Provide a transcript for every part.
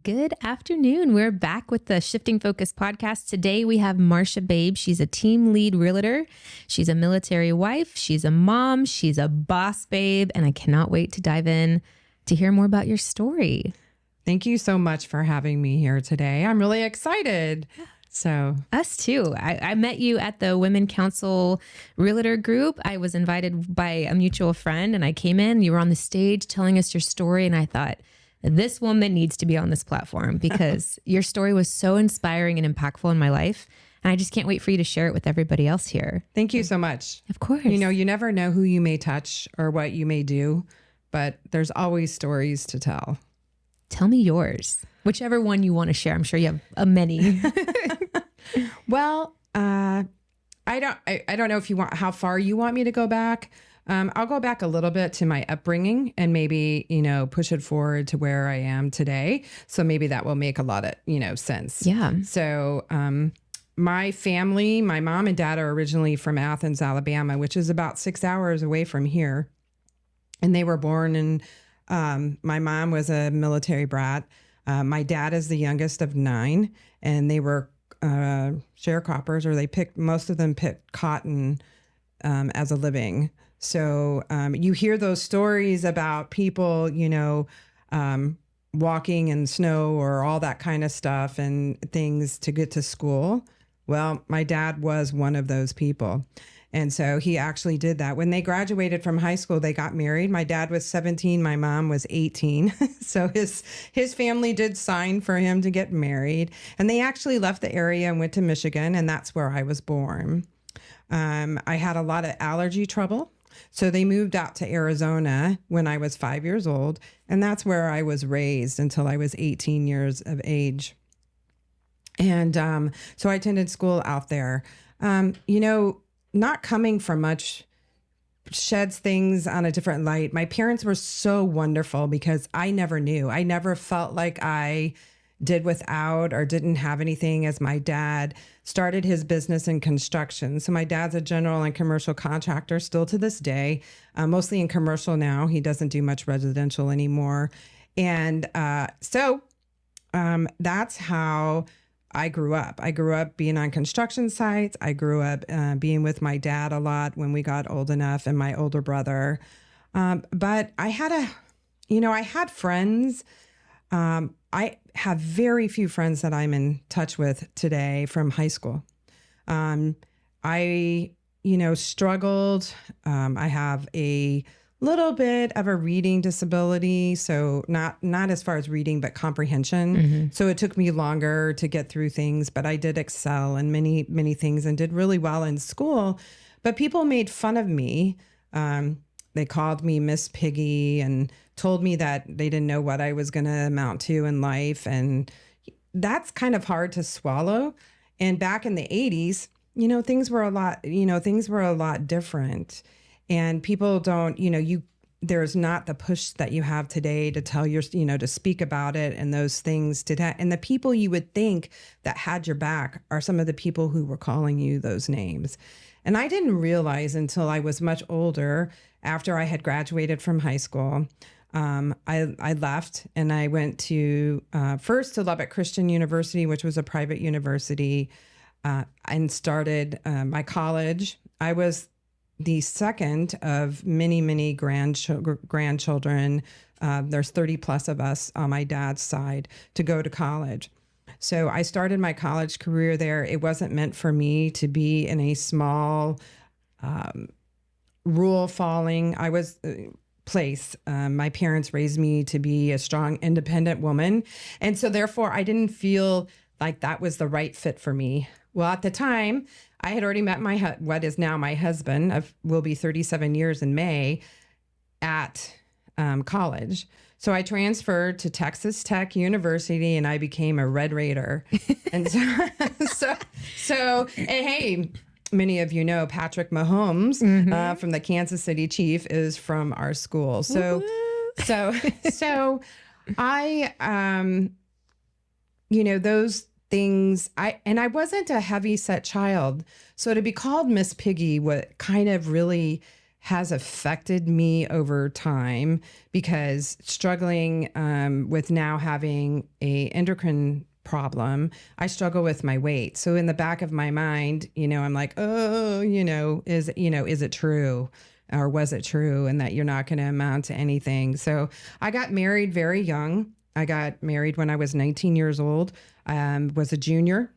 Good afternoon. We're back with the Shifting Focus podcast. Today we have Marsha Babe. She's a team lead realtor. She's a military wife. She's a mom. She's a boss babe. And I cannot wait to dive in to hear more about your story. Thank you so much for having me here today. I'm really excited. So us too. I met you at the Women Council Realtor group. I was invited by a mutual friend and I came in. You were on the stage telling us your story. And I thought, this woman needs to be on this platform because your story was so inspiring and impactful in my life. And I just can't wait for you to share it with everybody else here. Thank you so much. Of course. You know, you never know who you may touch or what you may do, but there's always stories to tell. Tell me yours, whichever one you want to share. I'm sure you have many. Well, I don't know if you want, how far you want me to go back. I'll go back a little bit to my upbringing and maybe, push it forward to where I am today. So maybe that will make a lot of, sense. Yeah. So, my family, my mom and dad are originally from Athens, Alabama, which is about 6 hours away from here. And they were born in, my mom was a military brat. My dad is the youngest of 9 and they were, sharecroppers, or most of them picked cotton, as a living. So you hear those stories about people, walking in snow or all that kind of stuff and things to get to school. Well, my dad was one of those people. And so he actually did that. When they graduated from high school, they got married. My dad was 17. My mom was 18. So his family did sign for him to get married. And they actually left the area and went to Michigan. And that's where I was born. I had a lot of allergy trouble. So they moved out to Arizona when I was 5 years old. And that's where I was raised until I was 18 years of age. And so I attended school out there. Not coming from much sheds things on a different light. My parents were so wonderful because I never knew. I never felt like I did without or didn't have anything, as my dad started his business in construction. So my dad's a general and commercial contractor still to this day, mostly in commercial now. He doesn't do much residential anymore. And so that's how I grew up. I grew up being on construction sites. I grew up being with my dad a lot when we got old enough, and my older brother. But I had I had friends. I have very few friends that I'm in touch with today from high school. I struggled. I have a little bit of a reading disability. So not as far as reading, but comprehension. Mm-hmm. So it took me longer to get through things, but I did excel in many, many things and did really well in school. But people made fun of me. They called me Miss Piggy and told me that they didn't know what I was going to amount to in life. And that's kind of hard to swallow. And back in the 80s, things were a lot different. And people don't, there's not the push that you have today to tell to speak about it and those things and the people you would think that had your back are some of the people who were calling you those names. And I didn't realize until I was much older, after I had graduated from high school, I left and I went to first to Lubbock Christian University, which was a private university, and started my college. I was the second of many, many grandchildren. There's 30 plus of us on my dad's side to go to college. So I started my college career there. It wasn't meant for me to be in a small, rural place. My parents raised me to be a strong, independent woman. And so therefore I didn't feel like that was the right fit for me. Well, at the time, I had already met what is now my husband, will be 37 years in May, at college. So I transferred to Texas Tech University and I became a Red Raider. And so, and hey, many of you know Patrick Mahomes from the Kansas City Chief is from our school. So I, those things, I wasn't a heavy set child. So to be called Miss Piggy, what kind of really has affected me over time, because struggling with now having a endocrine problem, I struggle with my weight. So in the back of my mind, I'm like, oh, is it true? Or was it true? And that you're not going to amount to anything. So I got married very young. I got married when I was 19 years old, was a junior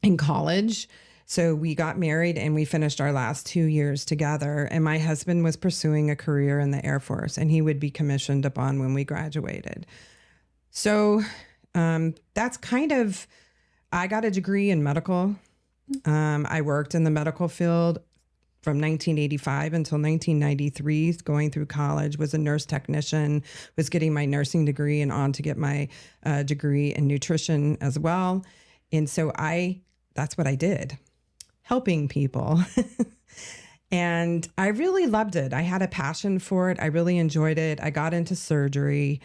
in college. So we got married and we finished our last 2 years together. And my husband was pursuing a career in the Air Force, and he would be commissioned upon when we graduated. So that's kind of, I got a degree in medical. I worked in the medical field from 1985 until 1993, going through college, was a nurse technician, was getting my nursing degree and on to get my degree in nutrition as well. And so that's what I did, helping people. And I really loved it. I had a passion for it. I really enjoyed it. I got into surgery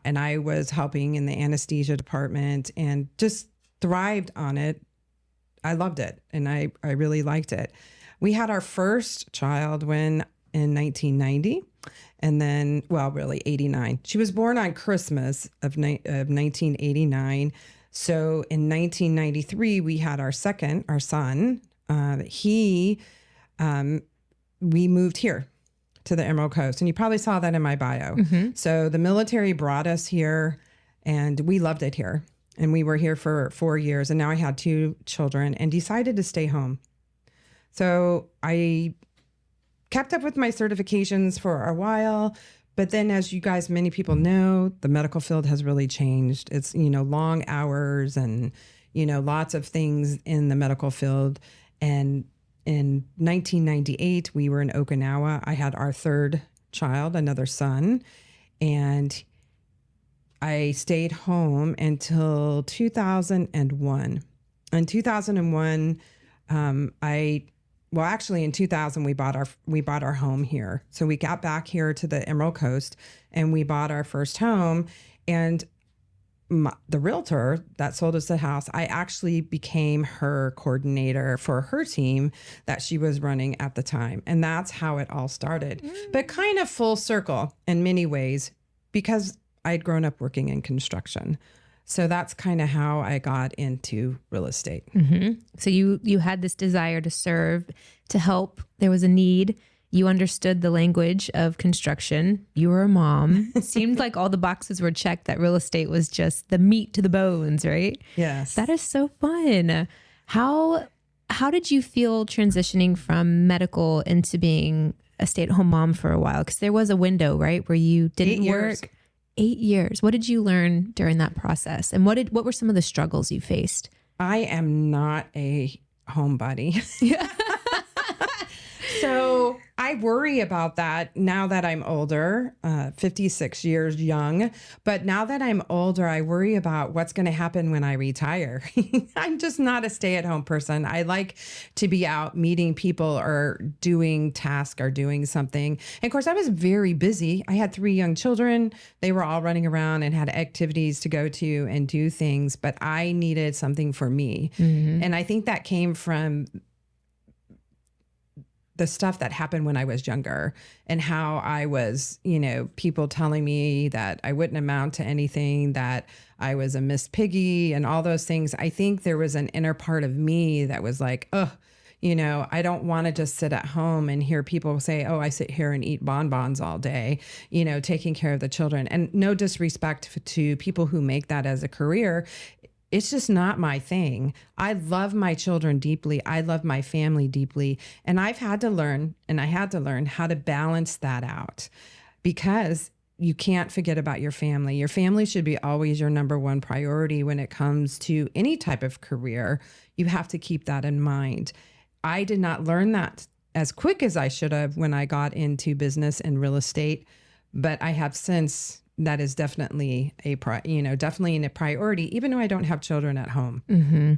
and I was helping in the anesthesia department and just thrived on it. I loved it and I really liked it. We had our first child in 1990, and then, really 89. She was born on Christmas of 1989. So in 1993, we had our son. We moved here to the Emerald Coast, and you probably saw that in my bio. Mm-hmm. So the military brought us here, and we loved it here. And we were here for 4 years, and now I had 2 children and decided to stay home. So I kept up with my certifications for a while, but then as you guys, many people know, the medical field has really changed. It's, long hours and, lots of things in the medical field. And in 1998, we were in Okinawa. I had our 3rd child, another son, and I stayed home until 2001. In 2001, in 2000, we bought our home here. So we got back here to the Emerald Coast and we bought our first home. And the realtor that sold us the house, I actually became her coordinator for her team that she was running at the time. And that's how it all started. But kind of full circle in many ways, because I'd grown up working in construction. So that's kind of how I got into real estate. Mm-hmm. So you had this desire to serve, to help. There was a need. You understood the language of construction. You were a mom. It seemed like all the boxes were checked, that real estate was just the meat to the bones, right? Yes. That is so fun. How did you feel transitioning from medical into being a stay-at-home mom for a while? Because there was a window, right, where you didn't work. 8 years. What did you learn during that process? And what were some of the struggles you faced? I am not a homebody. So I worry about that now that I'm older, 56 years young. But now that I'm older, I worry about what's going to happen when I retire. I'm just not a stay-at-home person. I like to be out meeting people or doing tasks or doing something. And of course, I was very busy. I had 3 young children. They were all running around and had activities to go to and do things. But I needed something for me. Mm-hmm. And I think that came from the stuff that happened when I was younger and how I was, people telling me that I wouldn't amount to anything, that I was a Miss Piggy and all those things. I think there was an inner part of me that was like, I don't want to just sit at home and hear people say, I sit here and eat bonbons all day, taking care of the children. And no disrespect to people who make that as a career. It's just not my thing. I love my children deeply. I love my family deeply. And I had to learn how to balance that out, because you can't forget about your family. Your family should be always your number one priority when it comes to any type of career. You have to keep that in mind. I did not learn that as quick as I should have when I got into business and real estate, but I have since. That is definitely definitely a priority, even though I don't have children at home. Mm-hmm.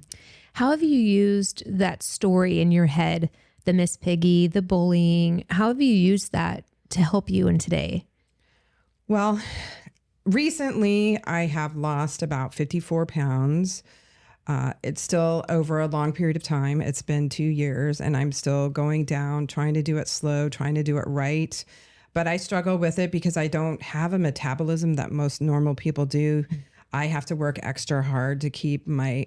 How have you used that story in your head, the Miss Piggy, the bullying? How have you used that to help you in today? Well, recently I have lost about 54 pounds. It's still over a long period of time. It's been 2 years and I'm still going down, trying to do it slow, trying to do it right. But I struggle with it because I don't have a metabolism that most normal people do. I have to work extra hard to keep my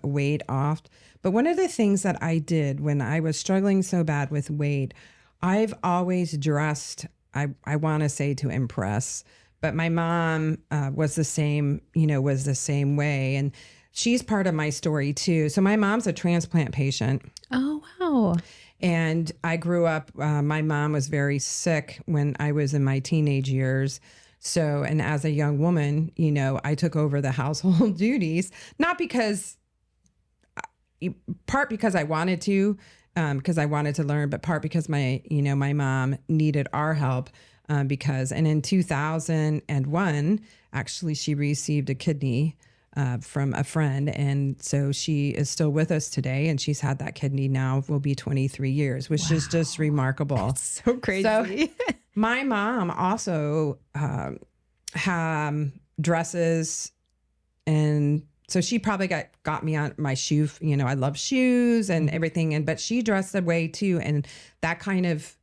weight off. But one of the things that I did when I was struggling so bad with weight, I've always dressed, I want to say to impress, but my mom was the same, was the same way. And she's part of my story too. So my mom's a transplant patient. Oh, wow. And I grew up, my mom was very sick when I was in my teenage years. So, and as a young woman, I took over the household duties, not because, part because I wanted to, because I wanted to learn, but part because my mom needed our help and in 2001, actually, she received a kidney from a friend. And so she is still with us today. And she's had that kidney now, will be 23 years, which is just remarkable. That's so crazy. So, my mom also dresses, and so she probably got me on my shoe. I love shoes and everything, but she dressed that way too, and that kind of,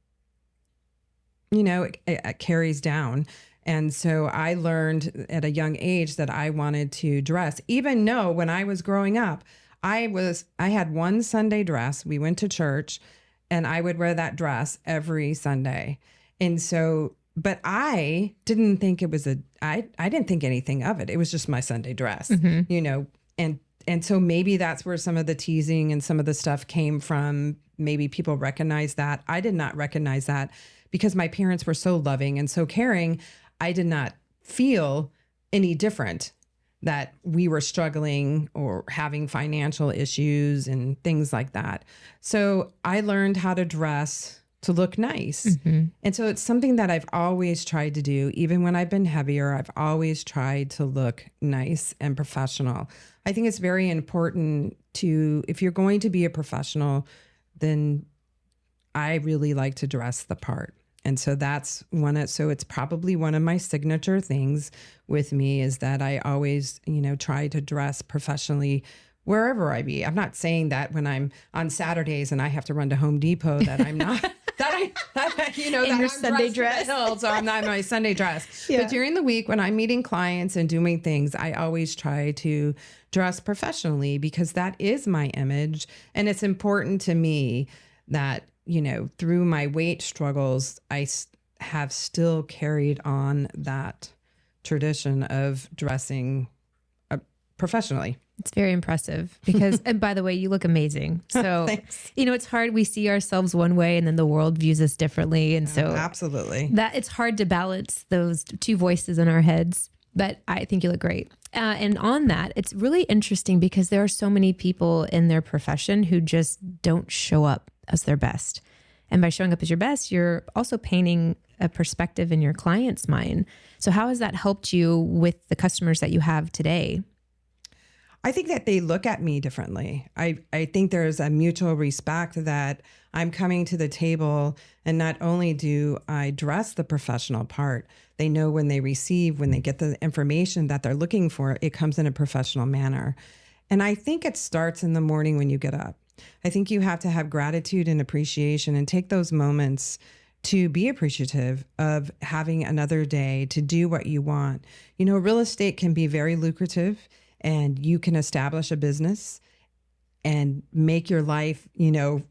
it carries down. And so I learned at a young age that I wanted to dress, even though when I was growing up, I had one Sunday dress. We went to church, and I would wear that dress every Sunday. And so, but I didn't think it was I didn't think anything of it. It was just my Sunday dress, and so maybe that's where some of the teasing and some of the stuff came from. Maybe people recognize that. I did not recognize that because my parents were so loving and so caring. I did not feel any different that we were struggling or having financial issues and things like that. So I learned how to dress to look nice. And so it's something that I've always tried to do. Even when I've been heavier, I've always tried to look nice and professional. I think it's very important if you're going to be a professional, then I really like to dress the part. And so that's so it's probably one of my signature things with me is that I always, try to dress professionally wherever I be. I'm not saying that when I'm on Saturdays and I have to run to Home Depot that I'm not, that in your Sunday dress. So I'm not in my Sunday dress. Yeah. But during the week when I'm meeting clients and doing things, I always try to dress professionally because that is my image. And it's important to me that, through my weight struggles, I have still carried on that tradition of dressing professionally. It's very impressive because, and by the way, you look amazing. So, Thanks. It's hard. We see ourselves one way and then the world views us differently. And so absolutely that it's hard to balance those two voices in our heads, but I think you look great. And on that, it's really interesting because there are so many people in their profession who just don't show up as their best. And by showing up as your best, you're also painting a perspective in your client's mind. So how has that helped you with the customers that you have today? I think that they look at me differently. I think there's a mutual respect that I'm coming to the table, and not only do I dress the professional part, they know when they get the information that they're looking for, it comes in a professional manner. And I think it starts in the morning when you get up. I think you have to have gratitude and appreciation and take those moments to be appreciative of having another day to do what you want. Real estate can be very lucrative, and you can establish a business and make your life,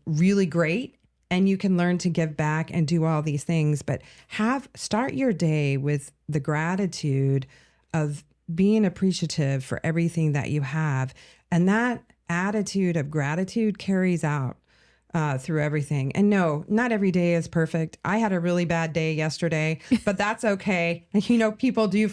really great. And you can learn to give back and do all these things, but start your day with the gratitude of being appreciative for everything that you have. And that attitude of gratitude carries out through everything. And no, not every day is perfect. I had a really bad day yesterday, but that's okay. People do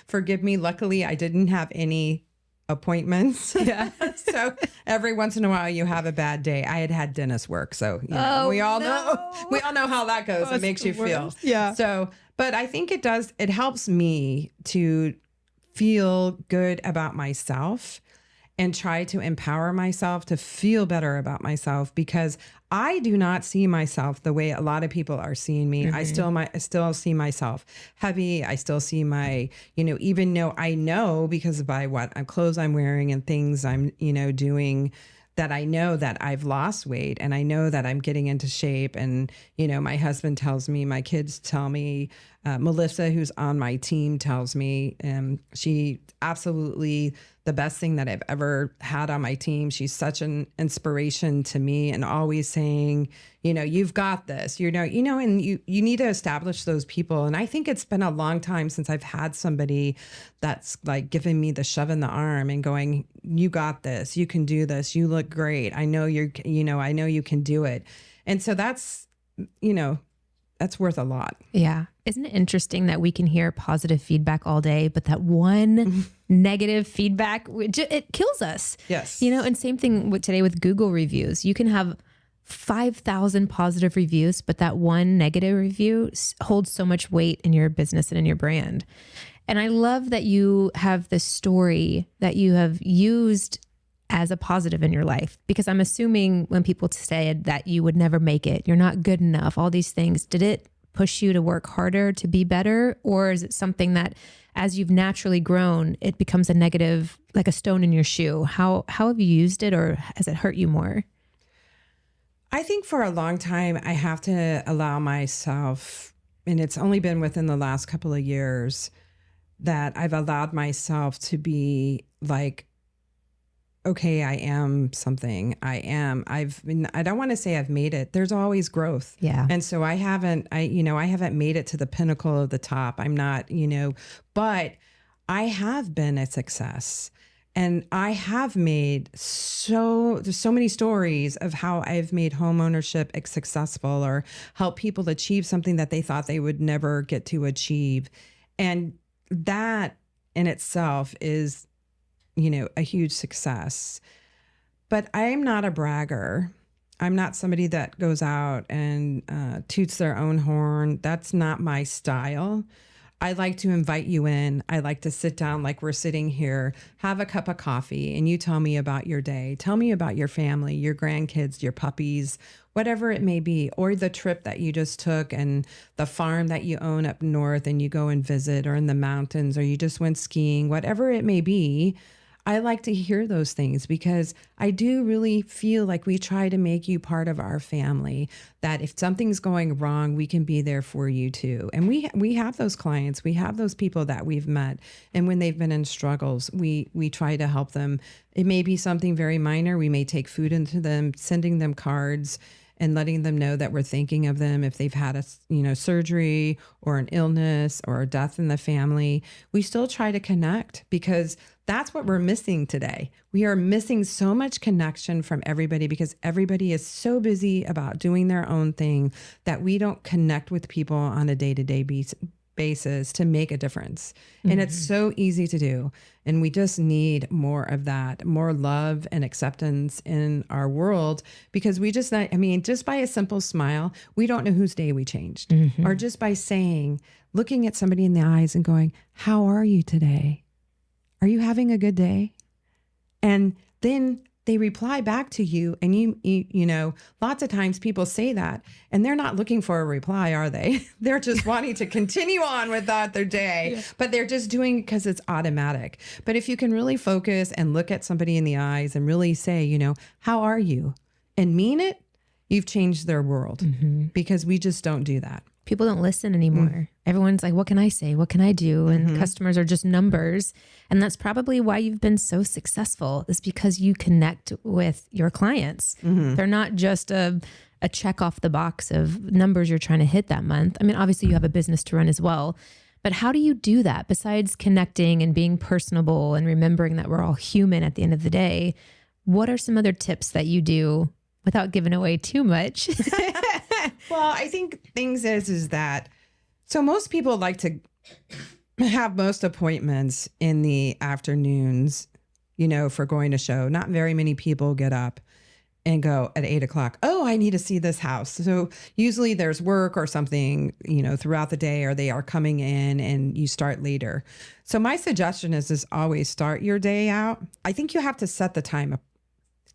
forgive me. Luckily, I didn't have any appointments. Yeah. So every once in a while you have a bad day. I had dentist work. So we all know how that goes. It makes you feel. Yeah. So, but I think it helps me to feel good about myself. and try to empower myself to feel better about myself, because I do not see myself the way a lot of people are seeing me. I still see myself heavy. I still see my, even though I know because by what clothes I'm wearing and things I'm, doing, that I know that I've lost weight and I know that I'm getting into shape. And, my husband tells me, my kids tell me, Melissa, who's on my team, tells me, she absolutely the best thing that I've ever had on my team. She's such an inspiration to me and always saying, you've got this, and you need to establish those people. And I think it's been a long time since I've had somebody that's like giving me the shove in the arm and going, you got this, you can do this, you look great. I know I know you can do it. And so that's worth a lot. Yeah. Isn't it interesting that we can hear positive feedback all day, but that one negative feedback, it kills us. Yes. And same thing today with Google reviews. You can have 5,000 positive reviews, but that one negative review holds so much weight in your business and in your brand. And I love that you have this story that you have used as a positive in your life, because I'm assuming when people said that you would never make it, you're not good enough, all these things, did it push you to work harder to be better? Or is it something that as you've naturally grown, it becomes a negative, like a stone in your shoe? How have you used it, or has it hurt you more? I think for a long time, I have to allow myself, and it's only been within the last couple of years that I've allowed myself to be like, okay, I am something. I don't want to say I've made it. There's always growth. Yeah. And so I haven't made it to the pinnacle of the top. I'm not, but I have been a success. And I have made there's so many stories of how I've made home ownership successful or helped people achieve something that they thought they would never get to achieve. And that in itself is, a huge success. But I'm not a bragger. I'm not somebody that goes out and toots their own horn. That's not my style. I like to invite you in. I like to sit down like we're sitting here, have a cup of coffee, and you tell me about your day. Tell me about your family, your grandkids, your puppies, whatever it may be, or the trip that you just took and the farm that you own up north and you go and visit, or in the mountains, or you just went skiing, whatever it may be. I like to hear those things because I do really feel like we try to make you part of our family, that if something's going wrong, we can be there for you too. And we have those clients, we have those people that we've met. And when they've been in struggles, we try to help them. It may be something very minor. We may take food into them, sending them cards and letting them know that we're thinking of them if they've had a surgery or an illness or a death in the family. We still try to connect because that's what we're missing today. We are missing so much connection from everybody because everybody is so busy about doing their own thing that we don't connect with people on a day-to-day basis to make a difference. Mm-hmm. And it's so easy to do. And we just need more of that, more love and acceptance in our world, because we just by a simple smile, we don't know whose day we changed. Mm-hmm. Or just by looking at somebody in the eyes and going, how are you today? Are you having a good day? And then they reply back to you. And you lots of times people say that and they're not looking for a reply, are they? They're just wanting to continue on with their day, yeah. But they're just doing it because it's automatic. But if you can really focus and look at somebody in the eyes and really say, how are you? And mean it, you've changed their world. Mm-hmm. Because we just don't do that. People don't listen anymore. Mm-hmm. Everyone's like, what can I say? What can I do? And mm-hmm. customers are just numbers. And that's probably why you've been so successful, is because you connect with your clients. Mm-hmm. They're not just a check off the box of numbers you're trying to hit that month. I mean, obviously you have a business to run as well, but how do you do that besides connecting and being personable and remembering that we're all human at the end of the day? What are some other tips that you do without giving away too much? Well, I think things is that, so most people like to have most appointments in the afternoons, for going to show. Not very many people get up and go at 8 o'clock, oh, I need to see this house. So usually there's work or something, throughout the day, or they are coming in and you start later. So my suggestion is always start your day out. I think you have to set the time up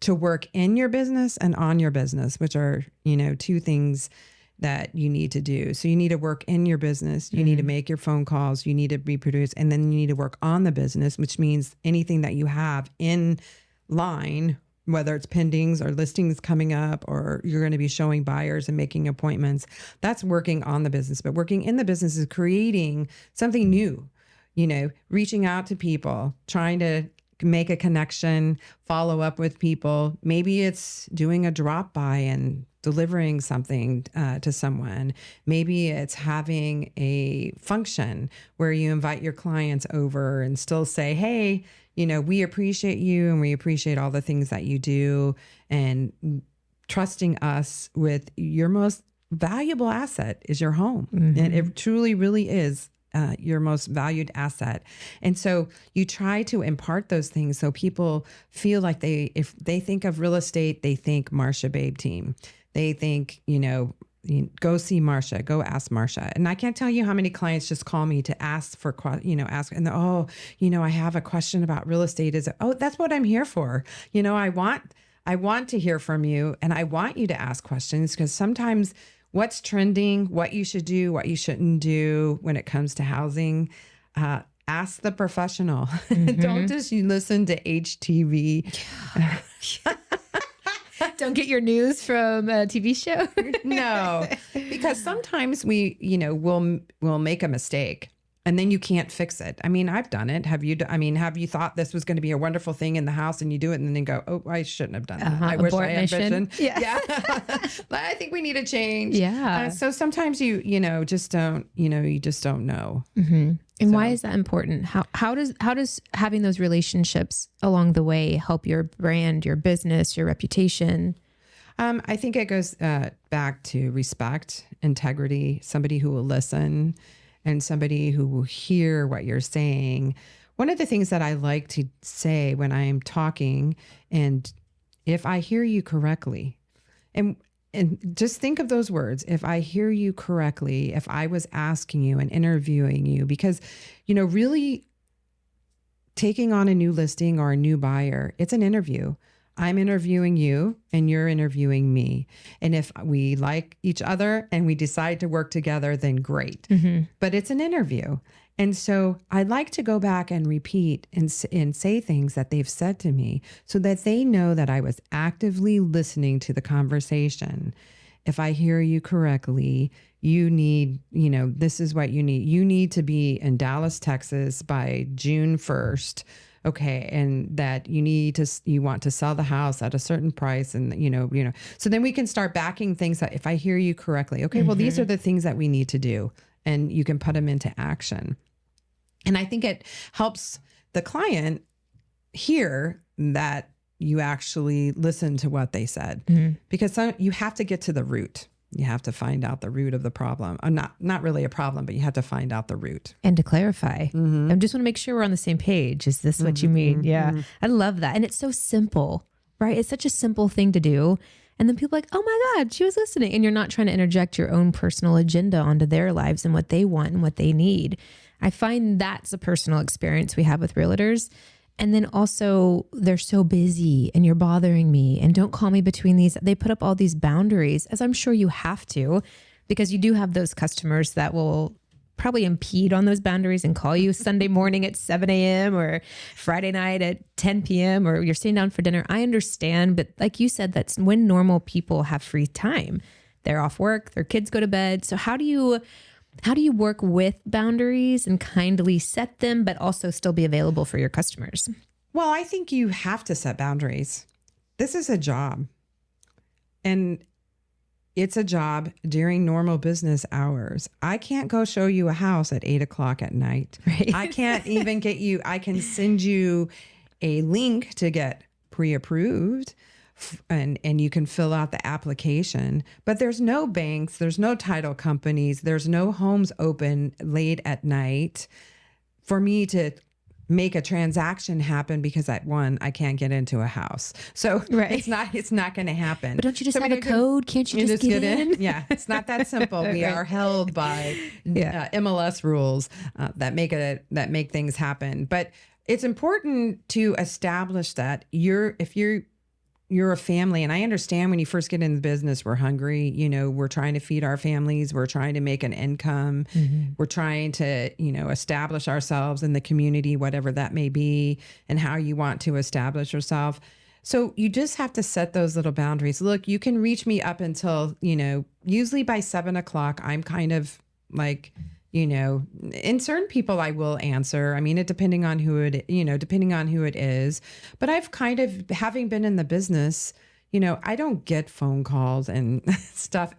to work in your business and on your business, which are, two things that you need to do. So you need to work in your business. You need to make your phone calls. You need to reproduce, and then you need to work on the business, which means anything that you have in line, whether it's pendings or listings coming up, or you're going to be showing buyers and making appointments, that's working on the business. But working in the business is creating something new, reaching out to people, trying to make a connection, follow up with people. Maybe it's doing a drop by and delivering something to someone. Maybe it's having a function where you invite your clients over and still say, hey, we appreciate you and we appreciate all the things that you do, and trusting us with your most valuable asset is your home. And it truly, really is your most valued asset. And so you try to impart those things so people feel like if they think of real estate, they think Marsha Babe team. They think, go see Marsha, go ask Marsha. And I can't tell you how many clients just call me to ask for, and I have a question about real estate. That's what I'm here for. I want to hear from you, and I want you to ask questions, because sometimes what's trending, what you should do, what you shouldn't do when it comes to housing, ask the professional. Don't just listen to HTV. Don't get your news from a TV show. No, because sometimes we'll make a mistake and then you can't fix it. I mean, I've done it. Have you thought this was going to be a wonderful thing in the house, and you do it and then go, oh, I shouldn't have done that. I wish I had vision. Yeah. I think we need a change. Yeah. So sometimes you just don't know. And why is that important? How does having those relationships along the way help your brand, your business, your reputation? I think it goes back to respect, integrity, somebody who will listen, and somebody who will hear what you're saying. One of the things that I like to say when I'm talking, and if I hear you correctly, and just think of those words, if I hear you correctly, if I was asking you and interviewing you, because, really taking on a new listing or a new buyer, it's an interview. I'm interviewing you and you're interviewing me. And if we like each other and we decide to work together, then great. But it's an interview. And so I like to go back and repeat and say things that they've said to me so that they know that I was actively listening to the conversation. If I hear you correctly, you need, this is what you need. You need to be in Dallas, Texas by June 1st. Okay. And that you want to sell the house at a certain price, and, so then we can start backing things that if I hear you correctly, okay, well, these are the things that we need to do, and you can put them into action. And I think it helps the client hear that you actually listen to what they said, because you have to get to the root. You have to find out the root of the problem. Not really a problem, but you have to find out the root. And to clarify, I just want to make sure we're on the same page. Is this what you mean? Yeah. I love that. And it's so simple, right? It's such a simple thing to do. And then people are like, oh my God, she was listening. And you're not trying to interject your own personal agenda onto their lives and what they want and what they need. I find that's a personal experience we have with realtors. And then also they're so busy and you're bothering me and don't call me between these. They put up all these boundaries, as I'm sure you have to, because you do have those customers that will probably impede on those boundaries and call you Sunday morning at 7 a.m. or Friday night at 10 p.m. or you're sitting down for dinner. I understand. But like you said, that's when normal people have free time. They're off work, their kids go to bed. So how do you work with boundaries and kindly set them, but also still be available for your customers? Well, I think you have to set boundaries. This is a job. And it's a job during normal business hours. I can't go show you a house at 8 o'clock at night. Right. I can't even I can send you a link to get pre-approved. And you can fill out the application, but there's no banks, there's no title companies, there's no homes open late at night for me to make a transaction happen because I can't get into a house. So it's not going to happen. But don't you just have a code? Can't you just get in? Yeah. It's not that simple. We are held by MLS rules that make things happen. But it's important to establish that if you're a family, and I understand when you first get in the business, we're hungry, we're trying to feed our families, we're trying to make an income, we're trying to, establish ourselves in the community, whatever that may be, and how you want to establish yourself. So you just have to set those little boundaries. Look, you can reach me up until, usually by 7:00, I'm kind of like, in certain people I will answer. I mean, depending on who it is. But I've kind of, having been in the business, I don't get phone calls and stuff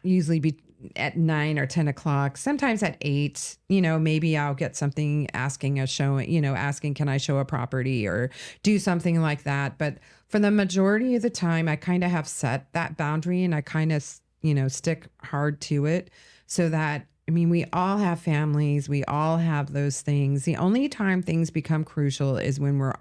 usually at 9 or 10 o'clock, sometimes at 8, maybe I'll get something asking, can I show a property or do something like that. But for the majority of the time, I kind of have set that boundary and I kind of, stick hard to it so that, we all have families. We all have those things. The only time things become crucial is when we're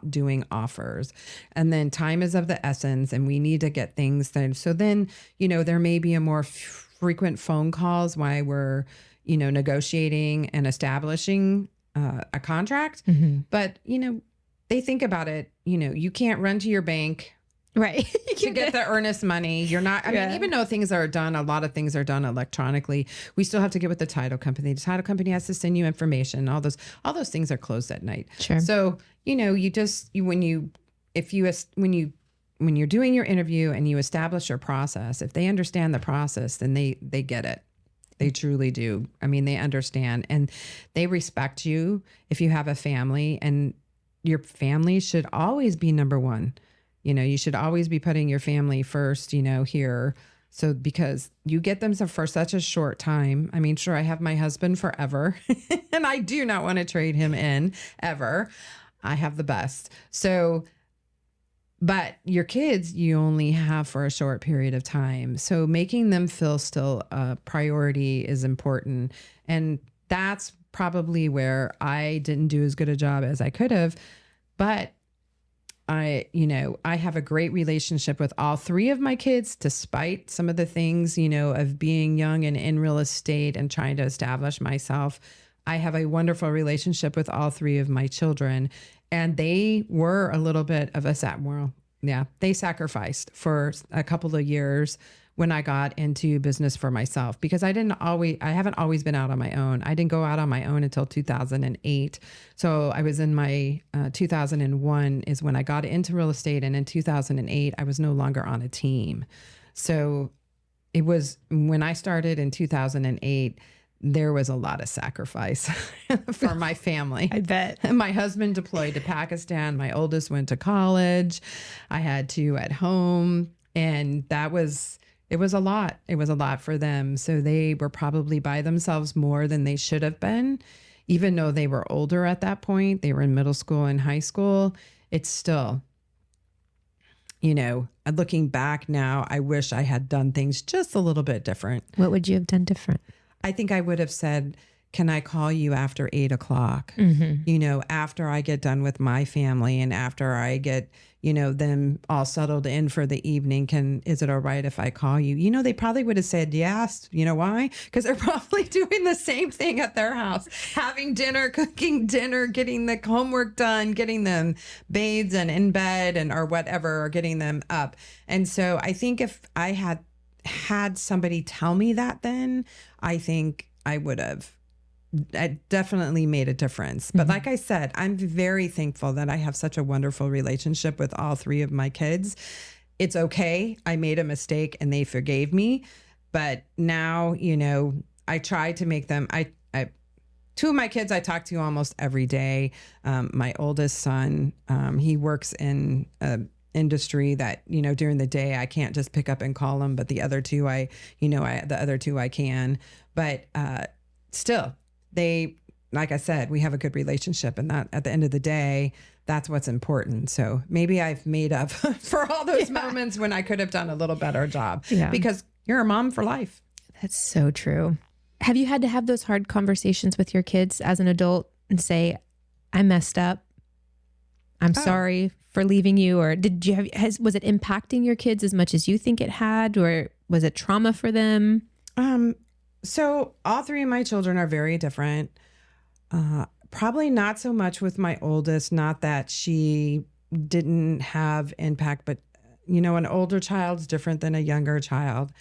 doing offers. And then time is of the essence and we need to get things done. So then, there may be a more frequent phone calls while we're, negotiating and establishing a contract. But, they think about it, you can't run to your bank to get the earnest money. You're not, I mean, even though a lot of things are done electronically, we still have to get with the title company. The title company has to send you information. All those things are closed at night. Sure. So, when you're doing your interview and you establish your process, if they understand the process, then they get it. They truly do. They understand and they respect you if you have a family, and your family should always be number one. You should always be putting your family first, here. So because you get them for such a short time. Sure, I have my husband forever and I do not want to trade him in ever. I have the best. So, but your kids, you only have for a short period of time. So making them feel still a priority is important. And that's probably where I didn't do as good a job as I could have. But I have a great relationship with all 3 of my kids, despite some of the things, of being young and in real estate and trying to establish myself. I have a wonderful relationship with all 3 of my children, and they were a little bit of they sacrificed for a couple of years when I got into business for myself, because I haven't always been out on my own. I didn't go out on my own until 2008. So I was in my 2001 is when I got into real estate. And in 2008, I was no longer on a team. So it was when I started in 2008, there was a lot of sacrifice for my family. I bet. My husband deployed to Pakistan. My oldest went to college. I had 2 at home. And it was a lot. It was a lot for them. So they were probably by themselves more than they should have been, even though they were older at that point. They were in middle school and high school. It's still, looking back now, I wish I had done things just a little bit different. What would you have done different? I think I would have said, can I call you after 8:00? After I get done with my family and after I get, them all settled in for the evening, is it all right if I call you? They probably would have said yes. You know why? Because they're probably doing the same thing at their house, having dinner, cooking dinner, getting the homework done, getting them bathed and in bed or whatever, or getting them up. And so I think if I had somebody tell me that, then I think I definitely made a difference. But like I said, I'm very thankful that I have such a wonderful relationship with all 3 of my kids. It's okay. I made a mistake and they forgave me. But now, I try to make them, 2 of my kids I talk to almost every day. My oldest son, he works in industry that, during the day I can't just pick up and call him, but the other 2 I can. But still, like I said, we have a good relationship, and that at the end of the day, that's what's important. So maybe I've made up for all those moments when I could have done a little better job, because you're a mom for life. That's so true. Have you had to have those hard conversations with your kids as an adult and say, I messed up. I'm sorry for leaving you? Or was it impacting your kids as much as you think it had? Or was it trauma for them? So all three of my children are very different. Probably not so much with my oldest, not that she didn't have impact, but an older child's different than a younger child.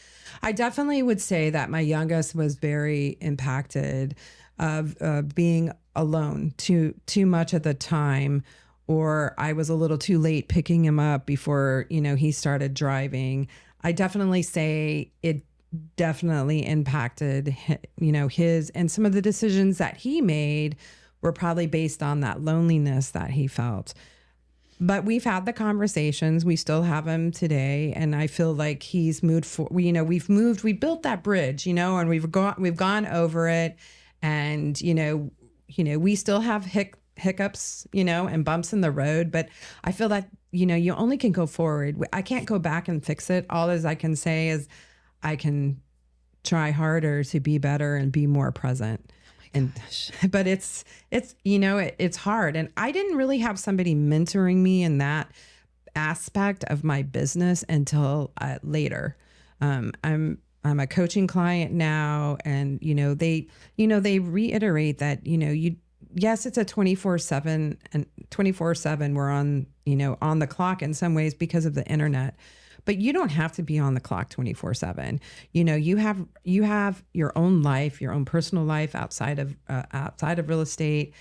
I definitely would say that my youngest was very impacted of being alone too much at the time, or I was a little too late picking him up before, he started driving. I definitely say it definitely impacted, his, and some of the decisions that he made were probably based on that loneliness that he felt. But we've had the conversations. We still have them today, and I feel like he's moved for. We built that bridge, and we've gone over it, and we still have hiccups, and bumps in the road. But I feel that you only can go forward. I can't go back and fix it. All as I can say is, I can try harder to be better and be more present. But it's hard. And I didn't really have somebody mentoring me in that aspect of my business until later. I'm a coaching client now, and they reiterate that yes, it's a 24/7, and 24/7 we're on the clock in some ways because of the internet. But you don't have to be on the clock 24/7. You have your own life, your own personal life outside of real estate.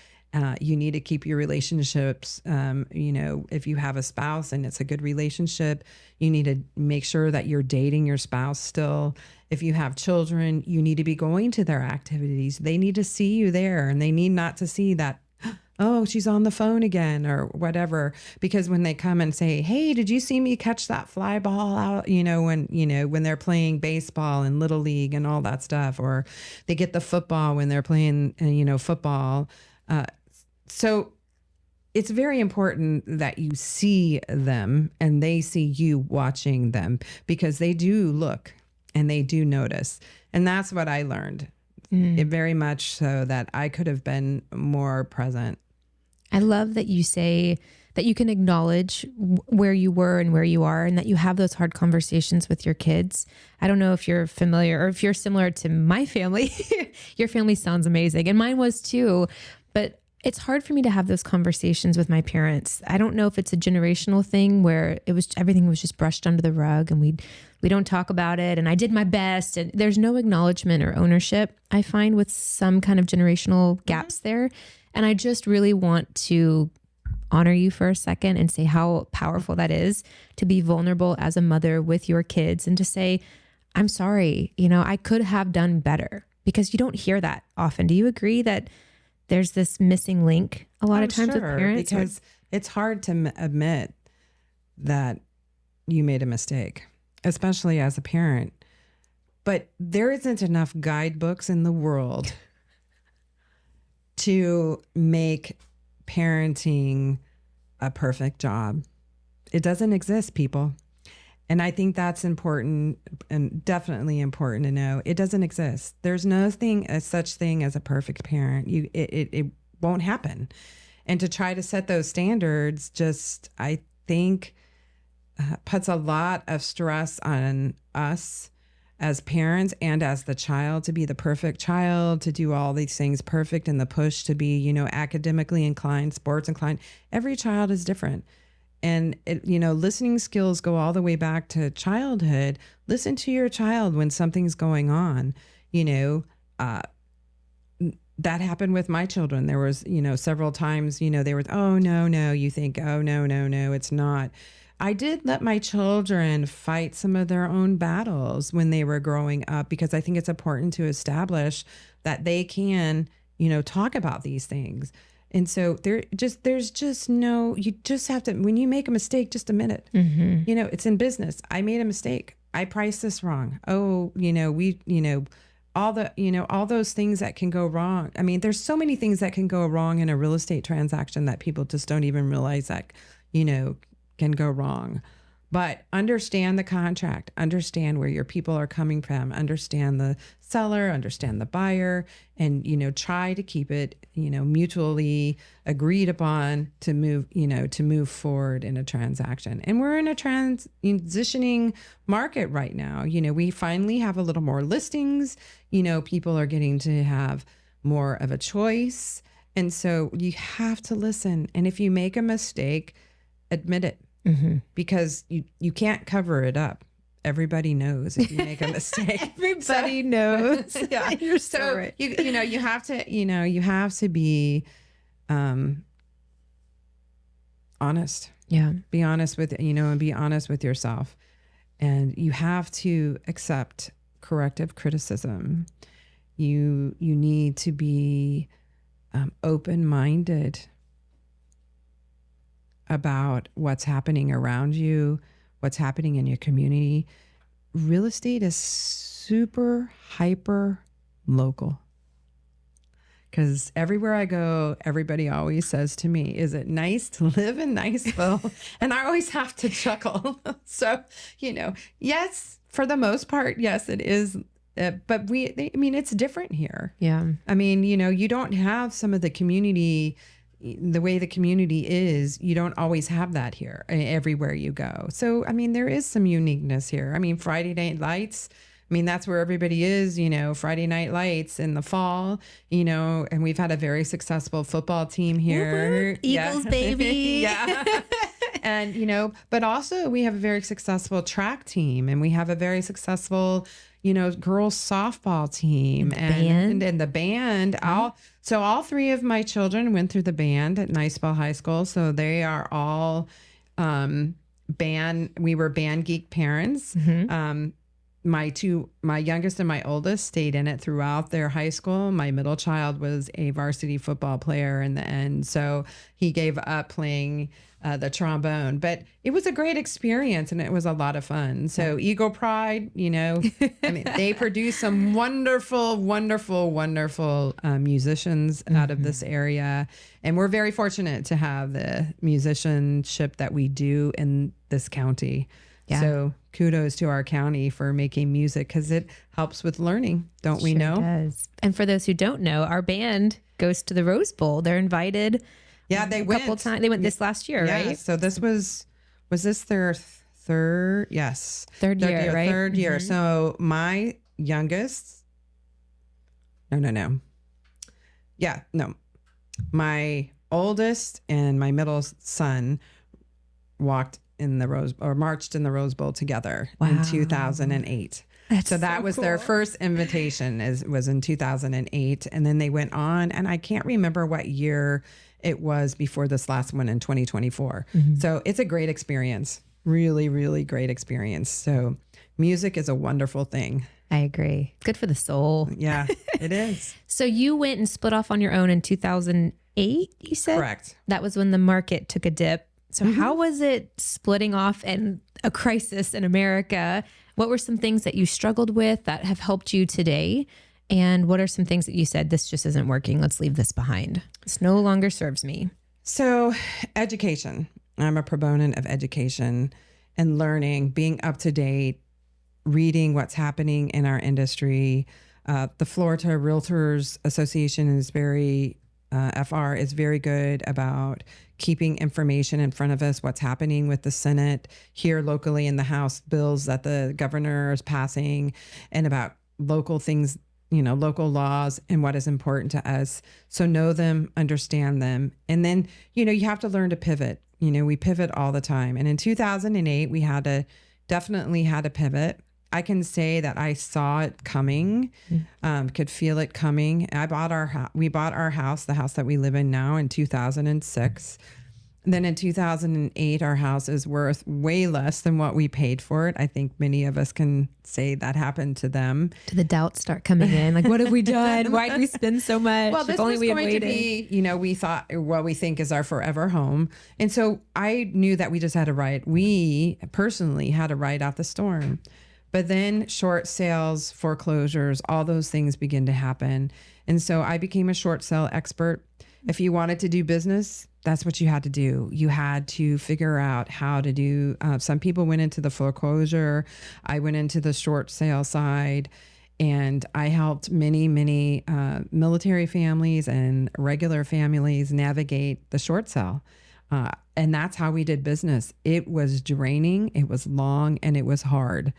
You need to keep your relationships. If you have a spouse and it's a good relationship, you need to make sure that you're dating your spouse still. If you have children, you need to be going to their activities. They need to see you there, and they need not to see that, oh, she's on the phone again or whatever. Because when they come and say, hey, did you see me catch that fly ball out? When they're playing baseball and little league and all that stuff, or they get the football when they're playing, football. So it's very important that you see them and they see you watching them, because they do look and they do notice. And that's what I learned. It very much so that I could have been more present. I love that you say that you can acknowledge where you were and where you are, and that you have those hard conversations with your kids. I don't know if you're familiar or if you're similar to my family. Your family sounds amazing, and mine was too. But it's hard for me to have those conversations with my parents. I don't know if it's a generational thing where everything was just brushed under the rug, and we don't talk about it. And I did my best, and there's no acknowledgement or ownership, I find, with some kind of generational gaps there. And I just really want to honor you for a second and say how powerful that is to be vulnerable as a mother with your kids, and to say, I'm sorry, I could have done better, because you don't hear that often. Do you agree that there's this missing link a lot of times with parents? Because it's hard to admit that you made a mistake, especially as a parent. But there isn't enough guidebooks in the world to make parenting a perfect job. It doesn't exist, people. And I think that's important, and definitely important to know. It doesn't exist. There's such thing as a perfect parent. It won't happen. And to try to set those standards I think puts a lot of stress on us as parents and as the child, to be the perfect child, to do all these things perfect, and the push to be, academically inclined, sports inclined. Every child is different. And, listening skills go all the way back to childhood. Listen to your child when something's going on. That happened with my children. There was, several times, they were, oh, no, you think, oh, no, it's not. I did let my children fight some of their own battles when they were growing up, because I think it's important to establish that they can, talk about these things. And so you just have to, when you make a mistake, just admit it. Mm-hmm. It's in business. I made a mistake. I priced this wrong. Oh, all those things that can go wrong. I mean, there's so many things that can go wrong in a real estate transaction that people just don't even realize that, can go wrong. But understand the contract, understand where your people are coming from, understand the seller, understand the buyer, and, try to keep it, mutually agreed upon to move forward in a transaction. And we're in a transitioning market right now. We finally have a little more listings, people are getting to have more of a choice. And so you have to listen. And if you make a mistake, admit it. Mm-hmm. Because you can't cover it up. Everybody knows if you make a mistake. Everybody knows. Yeah. You're so right. You have to be honest. Yeah. Be honest with, and be honest with yourself. And you have to accept corrective criticism. You need to be open-minded about what's happening around you, what's happening in your community. Real estate is super hyper local. Because everywhere I go, everybody always says to me, is it nice to live in Niceville? And I always have to chuckle. So, yes, for the most part, yes, it is. But it's different here. Yeah. You don't have some of the community, the way the community is, you don't always have that here everywhere you go. So, there is some uniqueness here. Friday night lights, that's where everybody is, Friday night lights in the fall, and we've had a very successful football team here. Eagles, baby. Yeah. And, but also we have a very successful track team, and we have a very successful, girls softball team and the band. All three of my children went through the band at Niceville High School. So they are all we were band geek parents. Mm-hmm. My youngest and my oldest stayed in it throughout their high school. My middle child was a varsity football player in the end. So he gave up playing the trombone, but it was a great experience and it was a lot of fun. So Eagle Pride, they produce some wonderful, wonderful, wonderful musicians out of this area. And we're very fortunate to have the musicianship that we do in this county. Yeah. So kudos to our county for making music because it helps with learning. Don't we know? Does. And for those who don't know, our band goes to the Rose Bowl. They're invited. Yeah, they went a couple times. They went this last year, right? So this was this their third? Yes. Third year, right? Third year. Mm-hmm. So my youngest, no. Yeah, no. My oldest and my middle son marched in the Rose Bowl together in 2008. So that was cool. Their first invitation was in 2008. And then they went on, and I can't remember what year it was before this last one in 2024. Mm-hmm. So it's a great experience. Really, really great experience. So music is a wonderful thing. I agree. Good for the soul. Yeah, it is. So you went and split off on your own in 2008, you said? Correct. That was when the market took a dip. So how was it splitting off and a crisis in America? What were some things that you struggled with that have helped you today? And what are some things that you said, this just isn't working, let's leave this behind? This no longer serves me. So education. I'm a proponent of education and learning, being up to date, reading what's happening in our industry. The Florida Realtors Association is FR is very good about keeping information in front of us, what's happening with the Senate here locally in the House, bills that the governor is passing, and about local things, local laws and what is important to us. So know them, understand them. And then, you have to learn to pivot. We pivot all the time. And in 2008, we definitely had to pivot. I can say that I saw it coming, could feel it coming. We bought our house, the house that we live in now, in 2006. And then in 2008, our house is worth way less than what we paid for it. I think many of us can say that happened to them. Do the doubts start coming in? Like, what have we done? Why did we spend so much? Well, this was going to be, we thought what we think is our forever home. And so I knew that we just had to ride. We personally had to ride out the storm. But then short sales, foreclosures, all those things begin to happen. And so I became a short sale expert. If you wanted to do business, That's what you had to do. You had to figure out how to do. Some people went into the foreclosure. I went into the short sale side, and I helped many military families and regular families navigate the short sale. And that's how we did business. It was draining, it was long, and it was hard.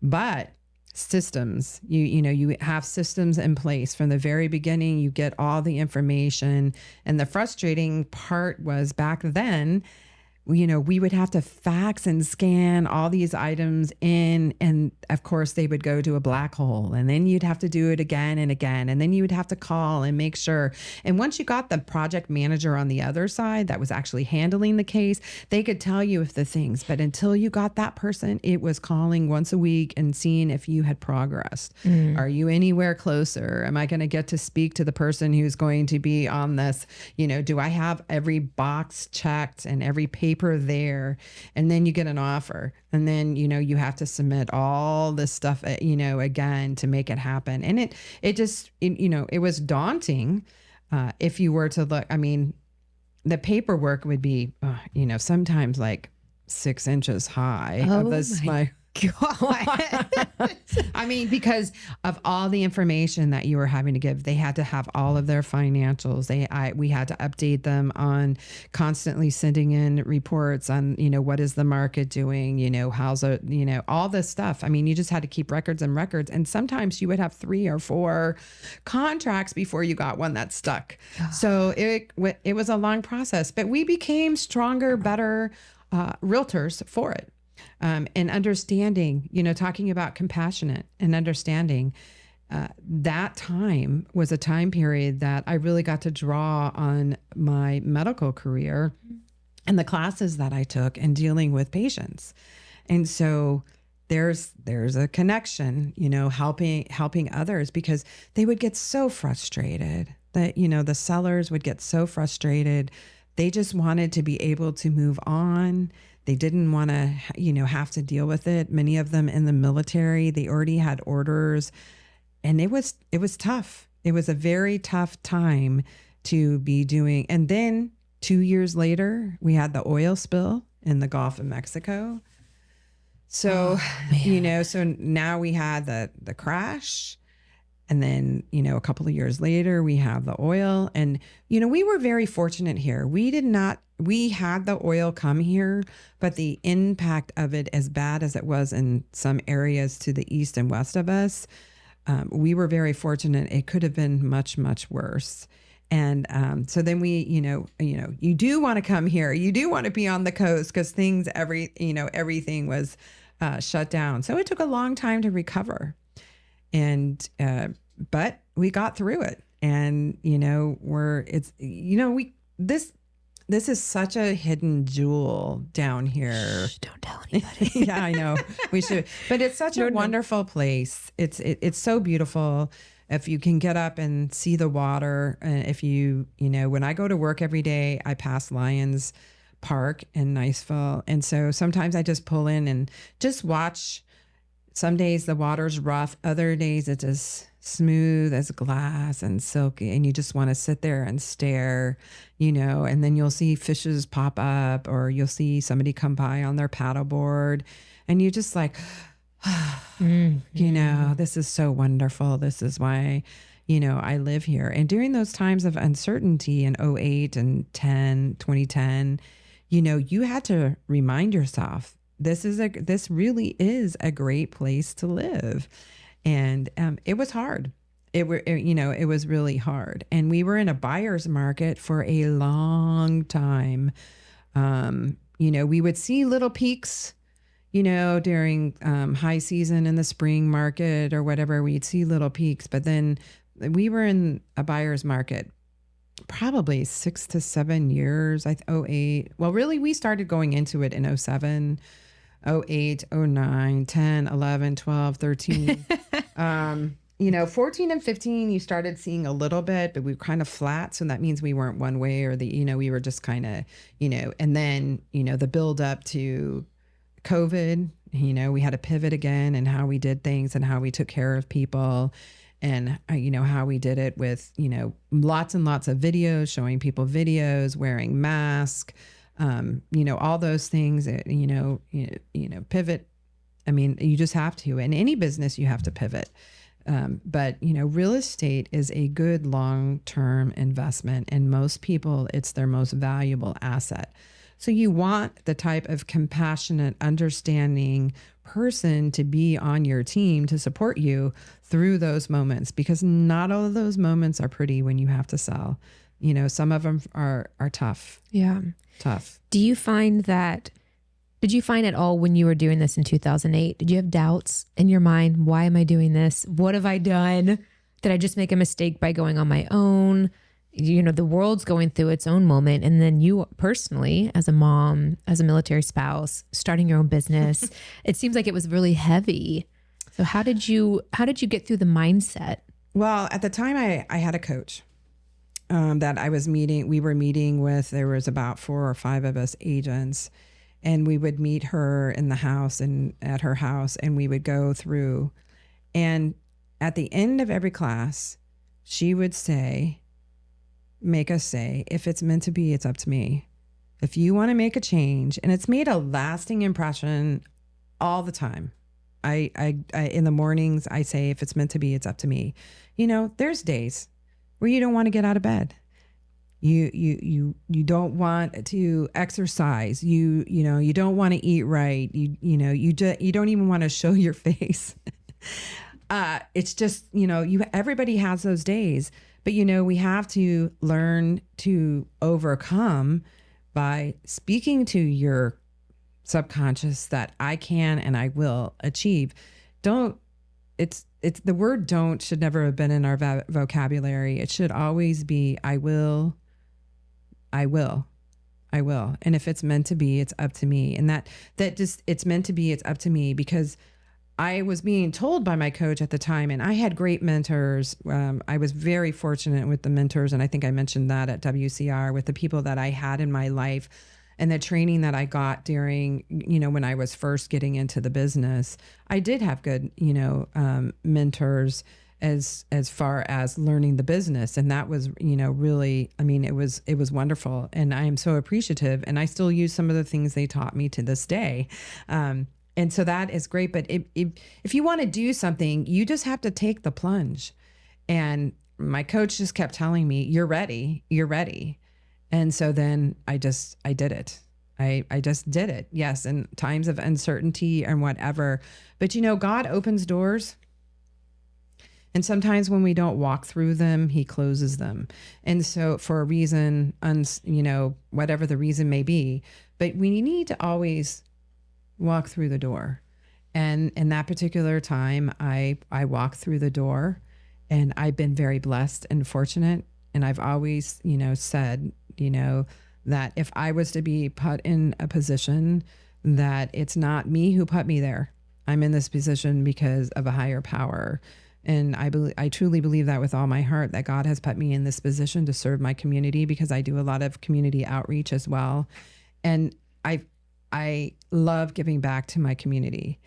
But systems, you have systems in place from the very beginning. You get all the information. And the frustrating part was back then, we would have to fax and scan all these items in. And of course, they would go to a black hole. And then you'd have to do it again and again. And then you would have to call and make sure. And once you got the project manager on the other side that was actually handling the case, they could tell you if the things. But until you got that person, it was calling once a week and seeing if you had progressed. Are you anywhere closer? Am I going to get to speak to the person who's going to be on this? Do I have every box checked and every paper there? And then you get an offer, and then you have to submit all this stuff again to make it happen. And it was daunting. If you were to look, I mean, the paperwork would be sometimes like 6 inches high. Oh my God. I mean, because of all the information that you were having to give, they had to have all of their financials. We had to update them on constantly sending in reports on, what is the market doing? How's it, all this stuff. I mean, you just had to keep records and records. And sometimes you would have 3 or 4 contracts before you got one that stuck. So it was a long process, but we became stronger, better realtors for it. And understanding, talking about compassionate and understanding, that time was a time period that I really got to draw on my medical career and the classes that I took and dealing with patients. And so there's a connection, helping others, because they would get so frustrated that, the sellers would get so frustrated. They just wanted to be able to move on. They didn't want to, have to deal with it. Many of them in the military, they already had orders, and it was tough. It was a very tough time to be doing. And then 2 years later, we had the oil spill in the Gulf of Mexico. So, so now we had the crash. And then, a couple of years later, we have the oil. And, we were very fortunate here. We had the oil come here, but the impact of it, as bad as it was in some areas to the east and west of us, we were very fortunate. It could have been much, much worse. And so then you do want to come here. You do want to be on the coast, because everything was shut down. So it took a long time to recover. And, but we got through it, and, this is such a hidden jewel down here. Shh, don't tell anybody. Yeah, I know we should, but it's such a wonderful place. It's so beautiful. If you can get up and see the water, and if when I go to work every day, I pass Lions Park in Niceville. And so sometimes I just pull in and just watch. Some days the water's rough. Other days it's as smooth as glass and silky. And you just want to sit there and stare, and then you'll see fishes pop up, or you'll see somebody come by on their paddleboard. And you just like, this is so wonderful. This is why, I live here. And during those times of uncertainty in 2008 and 2010, you had to remind yourself, this really is a great place to live. And it was hard. It was really hard. And we were in a buyer's market for a long time. We would see little peaks, during high season in the spring market or whatever. We'd see little peaks, but then we were in a buyer's market probably 6 to 7 years. 2008. Well, really, we started going into it in 2007. 08, 09, 10, 11, 12, 13. 14 and 15, you started seeing a little bit, but we were kind of flat. So that means we weren't one way, or we were just kind of, and then, the build up to COVID, we had to pivot again and how we did things and how we took care of people. and how we did it with, lots and lots of videos, showing people videos, wearing masks, all those things, pivot. I mean, you just have to, in any business, you have to pivot. But real estate is a good long-term investment, and most people, it's their most valuable asset. So you want the type of compassionate, understanding person to be on your team to support you through those moments, because not all of those moments are pretty when you have to sell. Some of them are tough. Yeah. Tough. Did you find at all when you were doing this in 2008, did you have doubts in your mind? Why am I doing this? What have I done? Did I just make a mistake by going on my own? The world's going through its own moment. And then you personally, as a mom, as a military spouse, starting your own business, it seems like it was really heavy. So how did you get through the mindset? Well, at the time I had a coach that we were meeting with. There was about 4 or 5 of us agents, and we would meet her in the house and at her house, and we would go through. And at the end of every class, she would make us say, if it's meant to be, it's up to me. If you want to make a change, and it's made a lasting impression all the time. I in the mornings, I say, if it's meant to be, it's up to me. There's days where you don't want to get out of bed. You don't want to exercise. You don't want to eat right. You don't even want to show your face. It's just, everybody has those days, but we have to learn to overcome by speaking to your subconscious that I can and I will achieve. It's the word don't should never have been in our vocabulary. It should always be, I will. And if it's meant to be, it's up to me. And that just, it's meant to be, it's up to me, because I was being told by my coach at the time, and I had great mentors. I was very fortunate with the mentors. And I think I mentioned that at WCR, with the people that I had in my life and the training that I got during, when I was first getting into the business. I did have good, mentors as far as learning the business. And that was, really, it was wonderful. And I am so appreciative. And I still use some of the things they taught me to this day. And so that is great. But if you want to do something, you just have to take the plunge. And my coach just kept telling me, you're ready. And so then I did it. I just did it. Yes. In times of uncertainty and whatever. But God opens doors. And sometimes when we don't walk through them, he closes them. And so for a reason, whatever the reason may be, but we need to always walk through the door. And in that particular time, I walked through the door, and I've been very blessed and fortunate. And I've always, said, that if I was to be put in a position, that it's not me who put me there. I'm in this position because of a higher power. And I truly believe that with all my heart, that God has put me in this position to serve my community, because I do a lot of community outreach as well. And I love giving back to my community.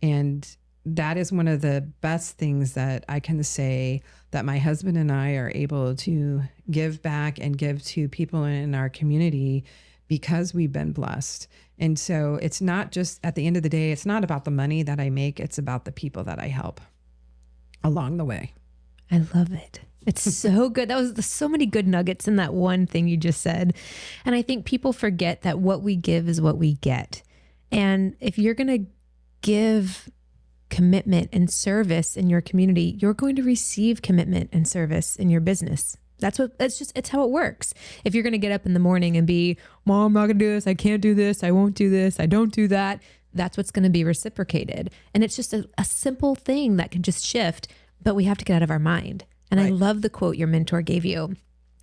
And that is one of the best things that I can say, that my husband and I are able to give back and give to people in our community, because we've been blessed. And so it's not just, at the end of the day, it's not about the money that I make. It's about the people that I help along the way. I love it. It's so good. That was so many good nuggets in that one thing you just said. And I think people forget that what we give is what we get. And if you're going to give commitment and service in your community, you're going to receive commitment and service in your business. It's how it works. If you're going to get up in the morning and be, Mom, I'm not going to do this. I can't do this. I won't do this. I don't do that. That's what's going to be reciprocated. And it's just a simple thing that can just shift, but we have to get out of our mind. And right. I love the quote your mentor gave you.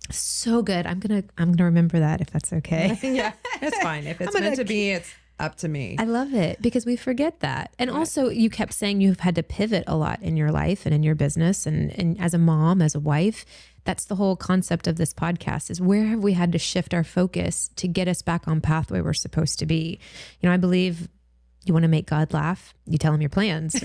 So good. I'm going to remember that, if that's okay. Yeah, it's fine. If it's meant to be, it's up to me. I love it, because we forget that. And right. Also, you kept saying you've had to pivot a lot in your life and in your business, and as a mom, as a wife. That's the whole concept of this podcast, is where have we had to shift our focus to get us back on path where we're supposed to be? I believe you want to make God laugh, you tell him your plans.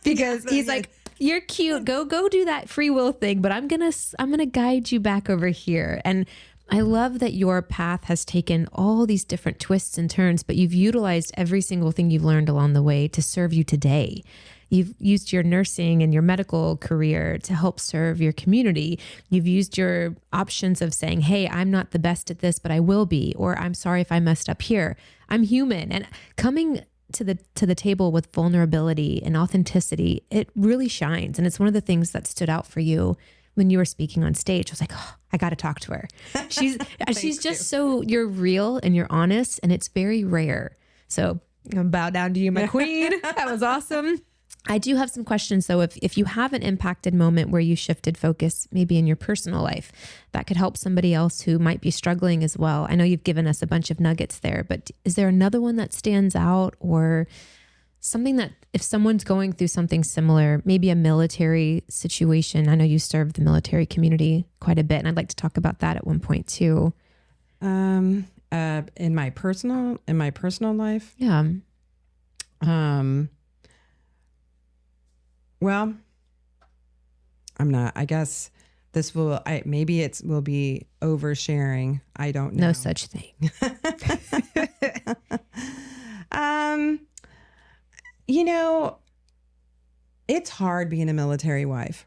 Because he's like, You're cute. Go do that free will thing, but I'm going to guide you back over here. And I love that your path has taken all these different twists and turns, but you've utilized every single thing you've learned along the way to serve you today. You've used your nursing and your medical career to help serve your community. You've used your options of saying, hey, I'm not the best at this, but I will be, or I'm sorry if I messed up here. I'm human. And coming to the table with vulnerability and authenticity, it really shines. And it's one of the things that stood out for you when you were speaking on stage. I was like, oh, I got to talk to her. She's just so, you're real and you're honest, and it's very rare. So I'm gonna bow down to you, my queen. That was awesome. I do have some questions though. If you have an impacted moment where you shifted focus, maybe in your personal life, that could help somebody else who might be struggling as well. I know you've given us a bunch of nuggets there, but is there another one that stands out, or something that if someone's going through something similar, maybe a military situation? I know you serve the military community quite a bit, and I'd like to talk about that at one point too. In my personal life. Yeah. Well, I'm not, I guess this will, maybe it will be oversharing. I don't know. No such thing. You know, it's hard being a military wife.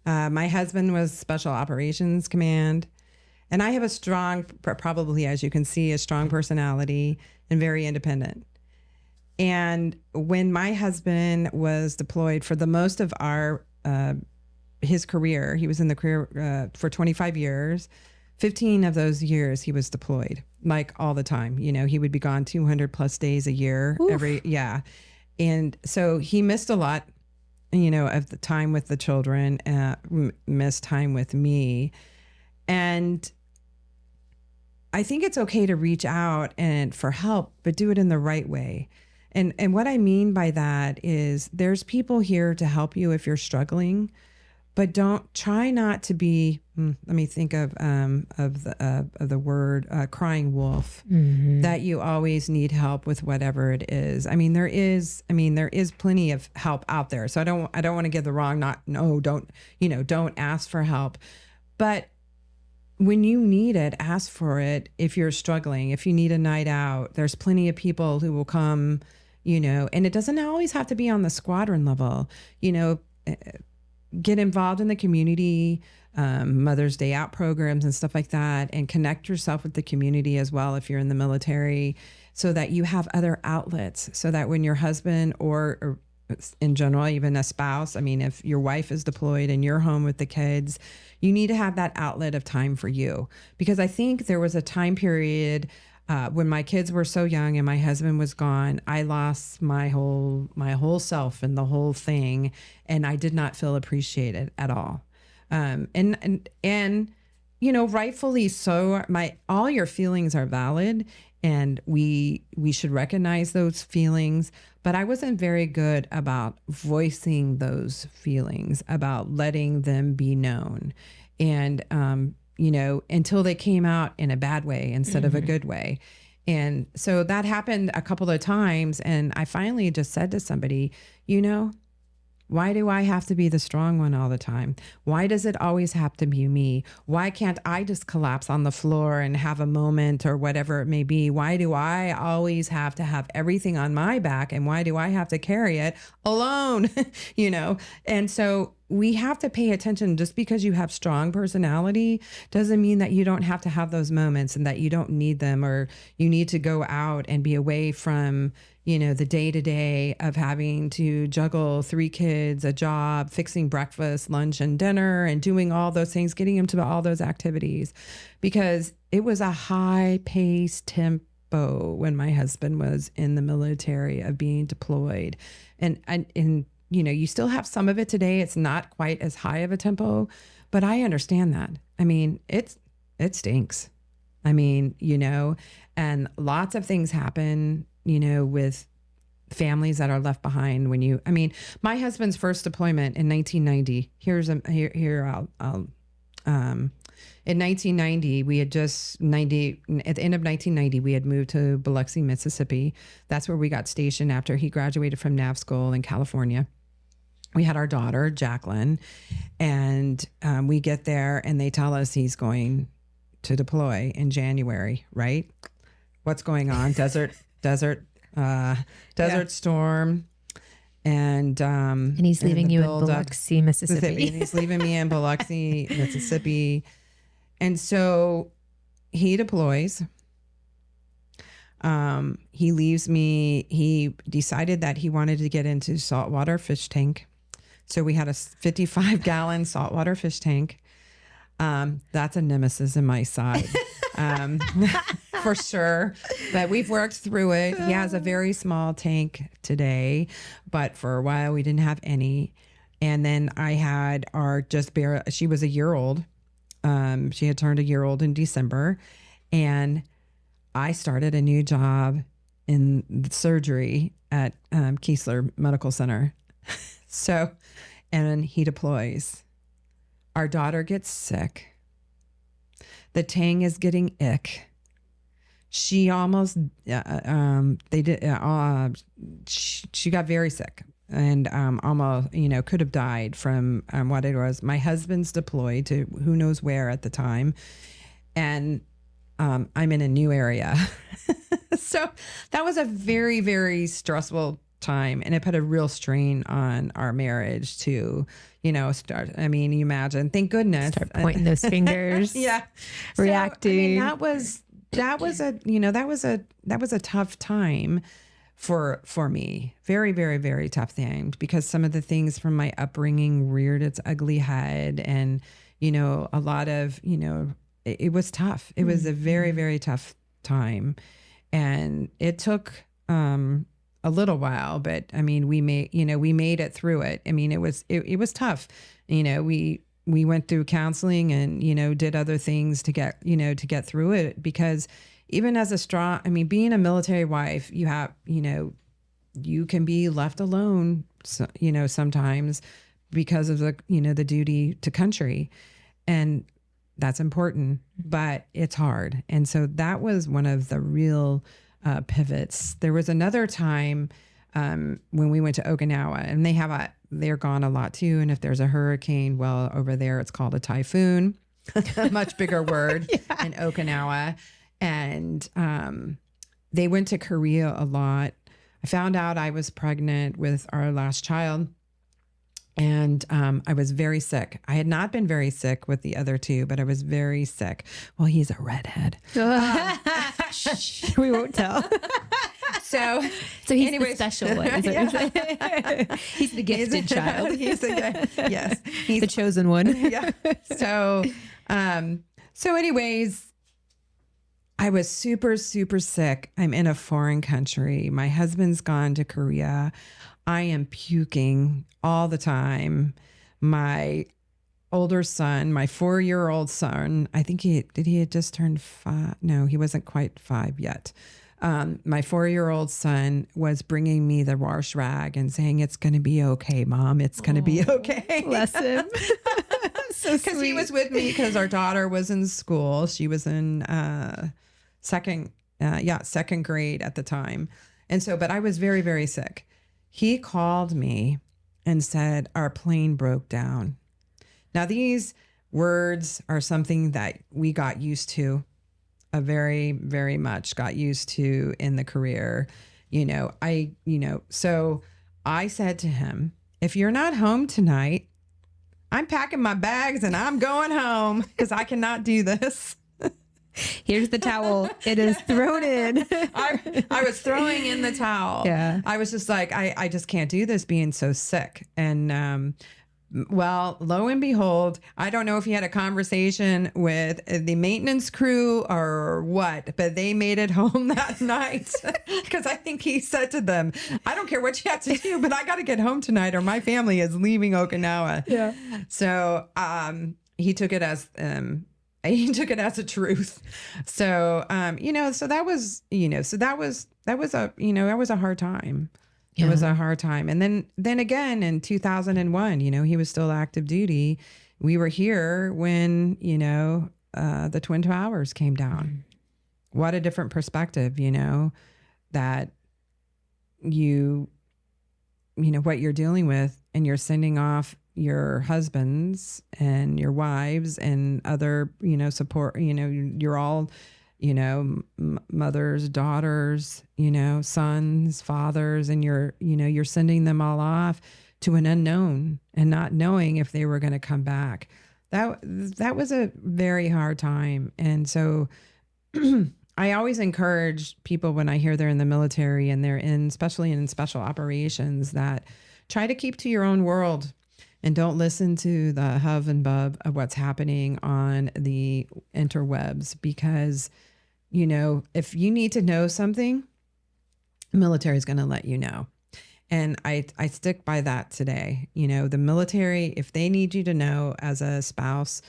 My husband was Special Operations Command, and I have a strong, probably as you can see, a strong personality and very independent. And when my husband was deployed for the most of his career, he was in the career for 25 years. 15 of those years he was deployed, like all the time. You know, he would be gone 200 plus days a year. Oof. And so he missed a lot, you know, of the time with the children, missed time with me. And I think it's okay to reach out and for help, but do it in the right way. And what I mean by that is there's people here to help you if you're struggling, but try not to be, let me think of the word crying wolf, that you always need help with whatever it is. I mean, there is plenty of help out there. So I don't want to give the wrong, don't ask for help. But when you need it, ask for it. If you're struggling, if you need a night out, there's plenty of people who will come, you know, and it doesn't always have to be on the squadron level, you know. Get involved in the community, Mother's Day out programs and stuff like that, and connect yourself with the community as well if you're in the military, so that you have other outlets, so that when your husband or in general, even a spouse, I mean, if your wife is deployed and you're home with the kids, you need to have that outlet of time for you. Because I think there was a time period when my kids were so young and my husband was gone, I lost my whole self and the whole thing, and I did not feel appreciated at all. And you know, rightfully so. All your feelings are valid, and we should recognize those feelings. But I wasn't very good about voicing those feelings, about letting them be known, and you know, until they came out in a bad way instead of a good way. And so that happened a couple of times. And I finally just said to somebody, you know, why do I have to be the strong one all the time? Why does it always have to be me? Why can't I just collapse on the floor and have a moment or whatever it may be? Why do I always have to have everything on my back? And why do I have to carry it alone? You know? And so we have to pay attention. Just because you have strong personality doesn't mean that you don't have to have those moments and that you don't need them, or you need to go out and be away from, you know, the day-to-day of having to juggle 3 kids, a job, fixing breakfast, lunch, and dinner, and doing all those things, getting them to all those activities, because it was a high-paced tempo when my husband was in the military of being deployed. And you know, you still have some of it today. It's not quite as high of a tempo, but I understand that. I mean, it stinks. I mean, you know, and lots of things happen, you know, with families that are left behind I mean, my husband's first deployment in 1990, in 1990, we had at the end of 1990, we had moved to Biloxi, Mississippi. That's where we got stationed after he graduated from nav school in California. we had our daughter, Jacqueline, and we get there and they tell us he's going to deploy in January, right? What's going on? Desert storm. And he's leaving you in Biloxi, Mississippi. And he's leaving me in Biloxi, Mississippi. And so he deploys. He leaves me. He decided that he wanted to get into saltwater fish tank. So we had a 55-gallon saltwater fish tank. That's a nemesis in my side, for sure. But we've worked through it. He has a very small tank today, but for a while we didn't have any. And then I had she was a year old. She had turned a year old in December, and I started a new job in surgery at Keesler Medical Center. So, and he deploys. Our daughter gets sick. The Tang is getting ick. She almost, she got very sick and almost, could have died from what it was. My husband's deployed to who knows where at the time. And I'm in a new area. So that was a very, very stressful time, and it put a real strain on our marriage to you imagine, thank goodness, start pointing those fingers. Yeah, reacting. So, that was a tough time for me. Very, very, very tough thing, because some of the things from my upbringing reared its ugly head, and a lot of it was tough. It was a very, very tough time, and it took a little while, but we made it through it. It was tough. We went through counseling and, did other things to get through it, because even as a strong, being a military wife, you have, you can be left alone, sometimes because of the duty to country, and that's important, but it's hard. And so that was one of the real pivots. There was another time when we went to Okinawa, and they're gone a lot too. And if there's a hurricane, well, over there it's called a typhoon, a much bigger word in Okinawa. And they went to Korea a lot. I found out I was pregnant with our last child, and I was very sick. I had not been very sick with the other two, but I was very sick. Well, he's a redhead. We won't tell. So he's anyways, the special one. He's the gifted child. He's the chosen one. Yeah. So anyways, I was super, super sick. I'm in a foreign country. My husband's gone to Korea. I am puking all the time. My older son, my 4-year-old son, I think he had just turned 5. No, he wasn't quite 5 yet. My 4-year-old son was bringing me the wash rag and saying, "It's going to be okay, Mom. It's going to be okay." Bless him. So because he was with me, because our daughter was in school. She was in second grade at the time. And so, but I was very, very sick. He called me and said, "Our plane broke down." Now, these words are something that we got used to, very, very much got used to in the career. So I said to him, "If you're not home tonight, I'm packing my bags and I'm going home, because I cannot do this." Here's the towel. It is thrown in. I was throwing in the towel. Yeah. I was just like, I just can't do this being so sick. And well, lo and behold, I don't know if he had a conversation with the maintenance crew or what, but they made it home that night, because I think he said to them, "I don't care what you have to do, but I got to get home tonight or my family is leaving Okinawa." Yeah. So he took it as a truth. So, so that was a hard time. It was a hard time. And then again, in 2001, he was still active duty. We were here when, the Twin Towers came down. What a different perspective, that what you're dealing with and you're sending off your husbands and your wives and other, support, you're all, mothers, daughters, sons, fathers, and you're sending them all off to an unknown and not knowing if they were going to come back. That was a very hard time. And so I always encourage people when I hear they're in the military and they're especially in special operations, that try to keep to your own world and don't listen to the hub and bub of what's happening on the interwebs, because, if you need to know something, the military is going to let you know. And I stick by that today. The military, if they need you to know as a spouse,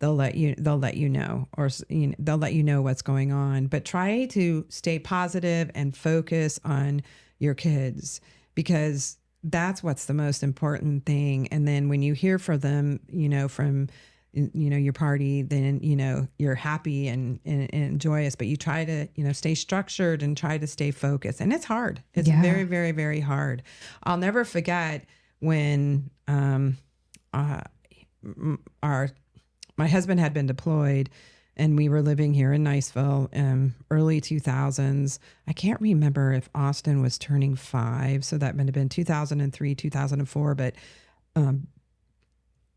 they'll let you know, or they'll let you know what's going on. But try to stay positive and focus on your kids, because that's what's the most important thing. And then when you hear from them, from your party, then you're happy and joyous, but you try to stay structured and try to stay focused. And it's hard. It's very, very, very hard. I'll never forget when my husband had been deployed and we were living here in Niceville, early 2000s. I can't remember if Austin was turning 5, so that might have been 2003, 2004, but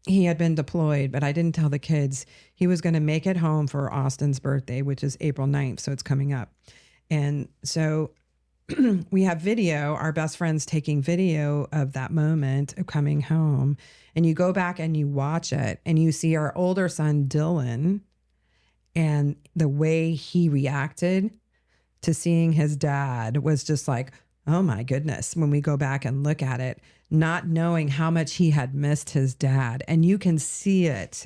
he had been deployed, but I didn't tell the kids. He was going to make it home for Austin's birthday, which is April 9th, so it's coming up. And so we have video, our best friends taking video of that moment of coming home. And you go back and you watch it and you see our older son, Dylan, and the way he reacted to seeing his dad was just like, oh my goodness, when we go back and look at it, not knowing how much he had missed his dad. And you can see it,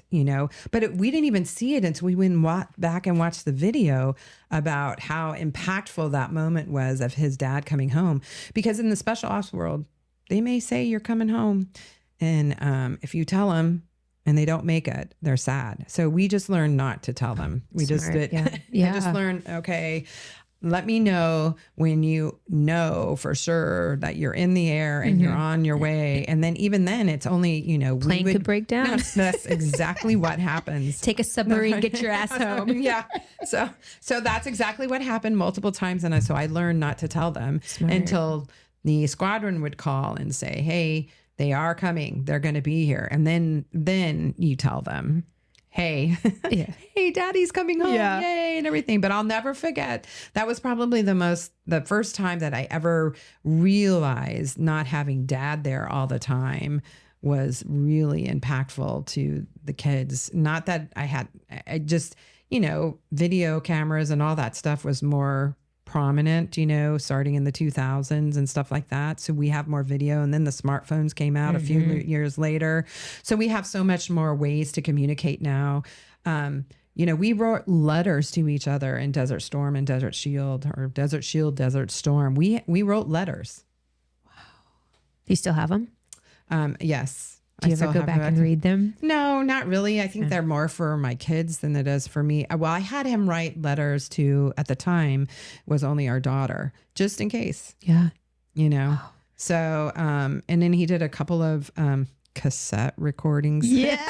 but we didn't even see it until we went back and watched the video about how impactful that moment was of his dad coming home. Because in the special ops world, they may say you're coming home. And if you tell them and they don't make it, they're sad. So we just learned not to tell them. We Smart. just did. Yeah. I just learned, okay, let me know when you know for sure that you're in the air and you're on your way. And then even then, it's only, plane could break down. That's exactly what happens. Take a submarine, get your ass home. Yeah. So that's exactly what happened multiple times. And so I learned not to tell them until the squadron would call and say, hey, they are coming. They're going to be here. And then you tell them, hey, hey, daddy's coming home. Yeah. Yay, and everything. But I'll never forget. That was probably the first time that I ever realized not having dad there all the time was really impactful to the kids. Not that I just, video cameras and all that stuff was more prominent, starting in the 2000s and stuff like that. So we have more video, and then the smartphones came out a few years later. So we have so much more ways to communicate now. We wrote letters to each other in Desert Storm and Desert Shield, or Desert Shield, Desert Storm. We wrote letters. Wow. Do you still have them? Yes. Do you ever go back and read them? No, not really. I think they're more for my kids than it is for me. Well, I had him write letters to, at the time, was only our daughter, just in case. Yeah. Wow. So, and then he did a couple of cassette recordings. Yeah.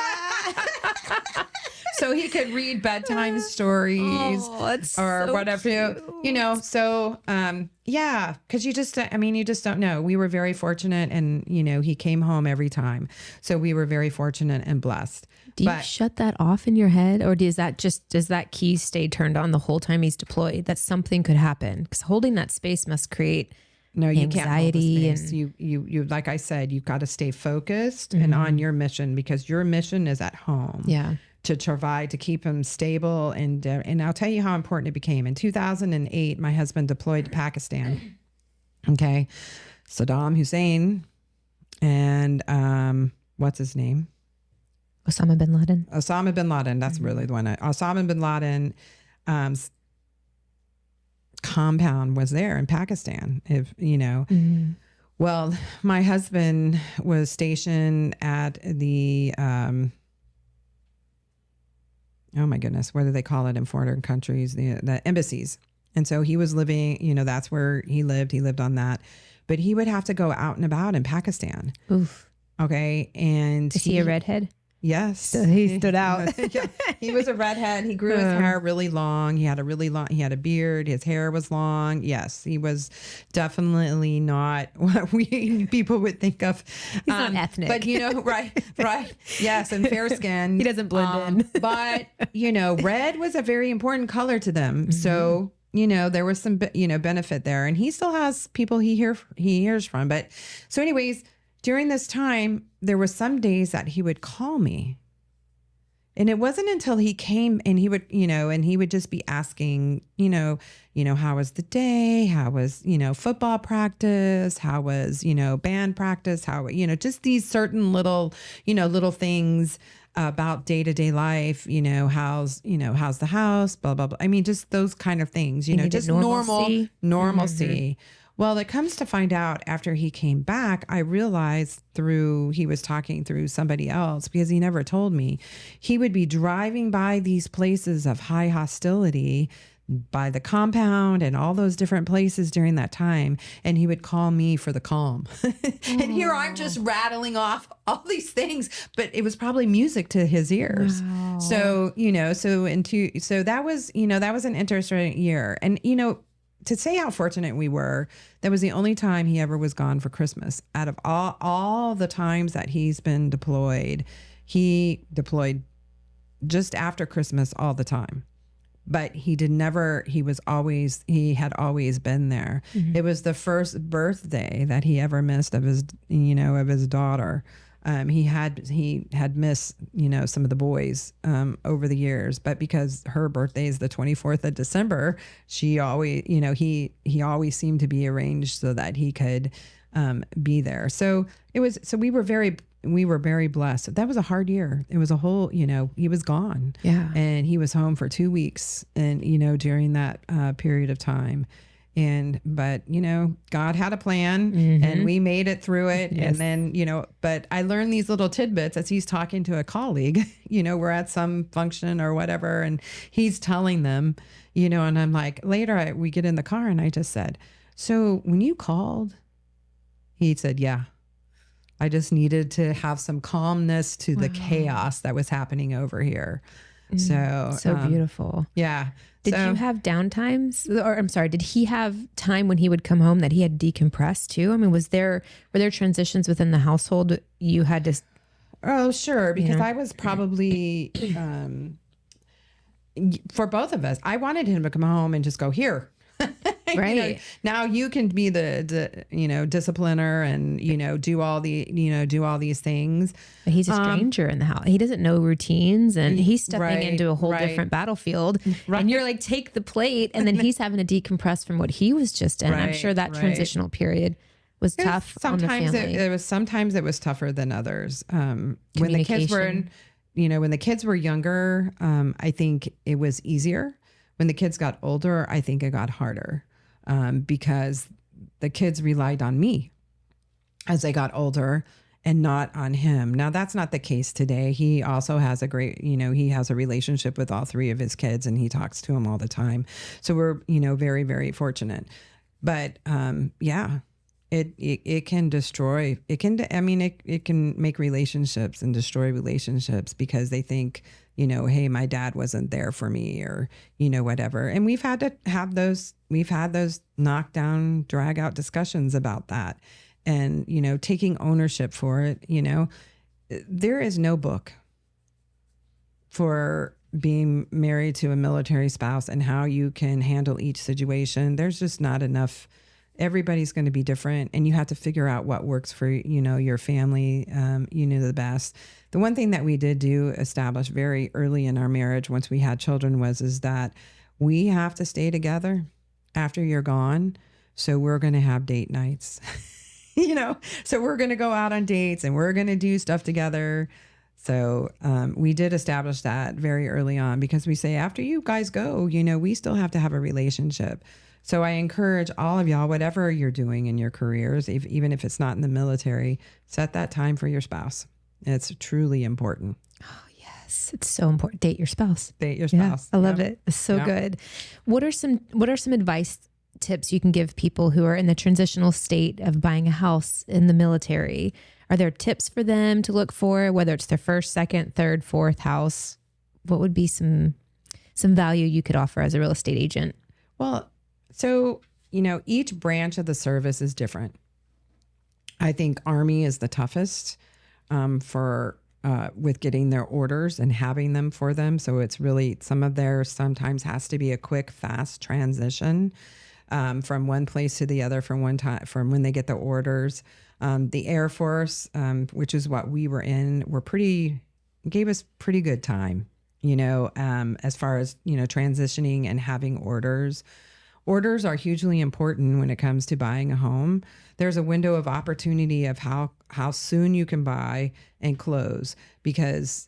So he could read bedtime stories or whatever, so, cause you just don't know. We were very fortunate, and, he came home every time. So we were very fortunate and blessed. Do you shut that off in your head, or does that key stay turned on the whole time he's deployed? That something could happen, because holding that space must create you anxiety. Can't hold the space. You, like I said, you've got to stay focused and on your mission, because your mission is at home. Yeah. To provide, to keep him stable. And I'll tell you how important it became. In 2008, my husband deployed to Pakistan. Okay. Saddam Hussein and what's his name? Osama bin Laden. Osama bin Laden. That's really the one. Osama bin Laden compound was there in Pakistan. Well, my husband was stationed at the oh my goodness, what do they call it in foreign countries? The embassies. And so he was living, that's where he lived. He lived on that. But he would have to go out and about in Pakistan. Oof. Okay. And Is he a redhead? Yes. So he stood out. Yeah, he was a redhead. He grew his hair really long. He had a beard. His hair was long. Yes, he was definitely not what we people would think of. He's not ethnic. But right. Yes, and fair skin. He doesn't blend in. But, red was a very important color to them. So, there was some, benefit there. And he still has people he hears from. But so anyways, during this time, there were some days that he would call me. And it wasn't until he came and he would just be asking, how was the day? How was, football practice? How was, band practice? How, just these certain little things about day-to-day life, how's the house, blah, blah, blah. I mean, just those kind of things, just normalcy. Mm-hmm. Well, it comes to find out after he came back, I realized he was talking through somebody else because he never told me. He would be driving by these places of high hostility by the compound and all those different places during that time. And he would call me for the calm. And here I'm just rattling off all these things, but it was probably music to his ears. Wow. So, so that was an interesting year. And, to say how fortunate we were, that was the only time he ever was gone for Christmas. Out of all the times that he's been deployed, he deployed just after Christmas all the time. But he had always been there. Mm-hmm. It was the first birthday that he ever missed of his daughter. He had missed, some of the boys over the years, but because her birthday is the 24th of December, she always, he always seemed to be arranged so that he could be there. So we were very blessed. That was a hard year. It was a whole, he was gone. Yeah. And he was home for 2 weeks and, during that period of time. But God had a plan and we made it through it. Yes. And then, but I learned these little tidbits as he's talking to a colleague, we're at some function or whatever, and he's telling them, and I'm like, later we get in the car and I just said, so when you called, he said, yeah, I just needed to have some calmness to the chaos that was happening over here. So beautiful. Yeah. Did you have downtimes, or I'm sorry, did he have time when he would come home that he had decompressed too? I mean, were there transitions within the household you had to? Oh, sure. Because I was probably, for both of us, I wanted him to come home and just go here. Right. Now you can be the discipliner and, do all these things. But he's a stranger in the house. He doesn't know routines and he's stepping into a whole different battlefield. Right. And you're like, take the plate. And then he's having to decompress from what he was just in. I'm sure that transitional period was tough on the family. Sometimes it was tougher than others. When the kids were younger, I think it was easier. When the kids got older, I think it got harder because the kids relied on me as they got older and not on him. Now, that's not the case today. He also has a great, he has a relationship with all three of his kids and he talks to them all the time. So we're, very, very fortunate. But it can destroy, it can make relationships and destroy relationships because they think, hey, my dad wasn't there for me or, whatever. And we've had those knockdown, drag out discussions about that and, taking ownership for it. There is no book for being married to a military spouse and how you can handle each situation. There's just not enough. Everybody's going to be different and you have to figure out what works for, your family, the best. The one thing that we did establish very early in our marriage, once we had children is that we have to stay together after you're gone. So we're going to have date nights, so we're going to go out on dates and we're going to do stuff together. So we did establish that very early on because we say, after you guys go, we still have to have a relationship. So I encourage all of y'all, whatever you're doing in your careers, even if it's not in the military, set that time for your spouse. It's truly important. Oh, yes. It's so important. Date your spouse. Date your spouse. Yeah, I love it. It's so good. What are some advice tips you can give people who are in the transitional state of buying a house in the military? Are there tips for them to look for, whether it's their first, second, third, fourth house? What would be some value you could offer as a real estate agent? Well, so, each branch of the service is different. I think Army is the toughest with getting their orders and having them for them. So it's really, some of theirs sometimes has to be a quick, fast transition from one place to the other from when they get the orders. The Air Force, which is what we were in, gave us pretty good time, as far as, transitioning and having orders. Orders are hugely important when it comes to buying a home. There's a window of opportunity of how soon you can buy and close, because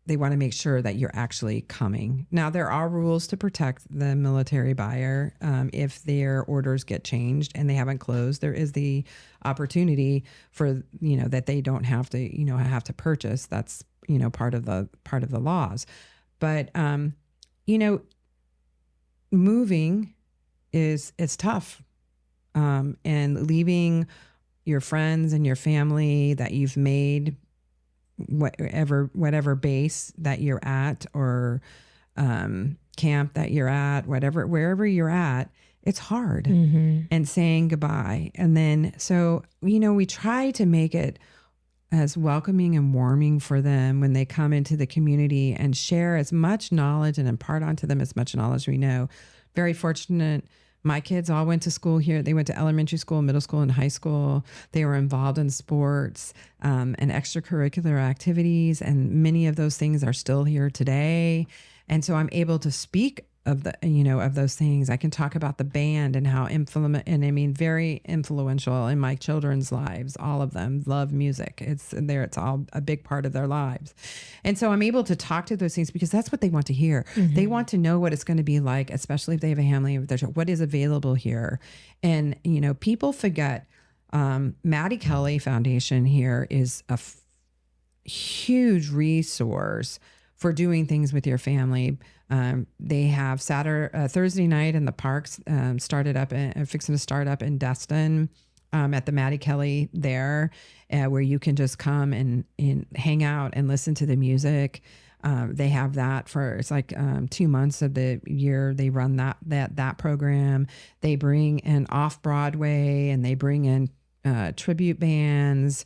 they want to make sure that you're actually coming. Now, there are rules to protect the military buyer. If their orders get changed and they haven't closed, there is the opportunity for, that they don't have to purchase. That's, part of the laws. But, moving it's tough. And leaving your friends and your family that you've made, whatever base that you're at, or camp that you're at, wherever you're at, it's hard. Mm-hmm. And saying goodbye. And then, so, we try to make it as welcoming and warming for them when they come into the community, and share as much knowledge and impart onto them as much knowledge we know. Very fortunate. My kids all went to school here. They went to elementary school, middle school, and high school. They were involved in sports and extracurricular activities, and many of those things are still here today. And so I'm able to speak of those things. I can talk about the band and how very influential in my children's lives. All of them love music. It's all a big part of their lives. And so I'm able to talk to those things because that's what they want to hear. Mm-hmm. They want to know what it's going to be like, especially if they have a family, what is available here. And, people forget, Maddie Kelly Foundation here is a huge resource for doing things with your family. They have Thursday night in the parks, fixing to start up in Destin, at the Maddie Kelly there, where you can just come and hang out and listen to the music. They have that it's like 2 months of the year. They run that program. They bring in off-Broadway, and they bring in tribute bands.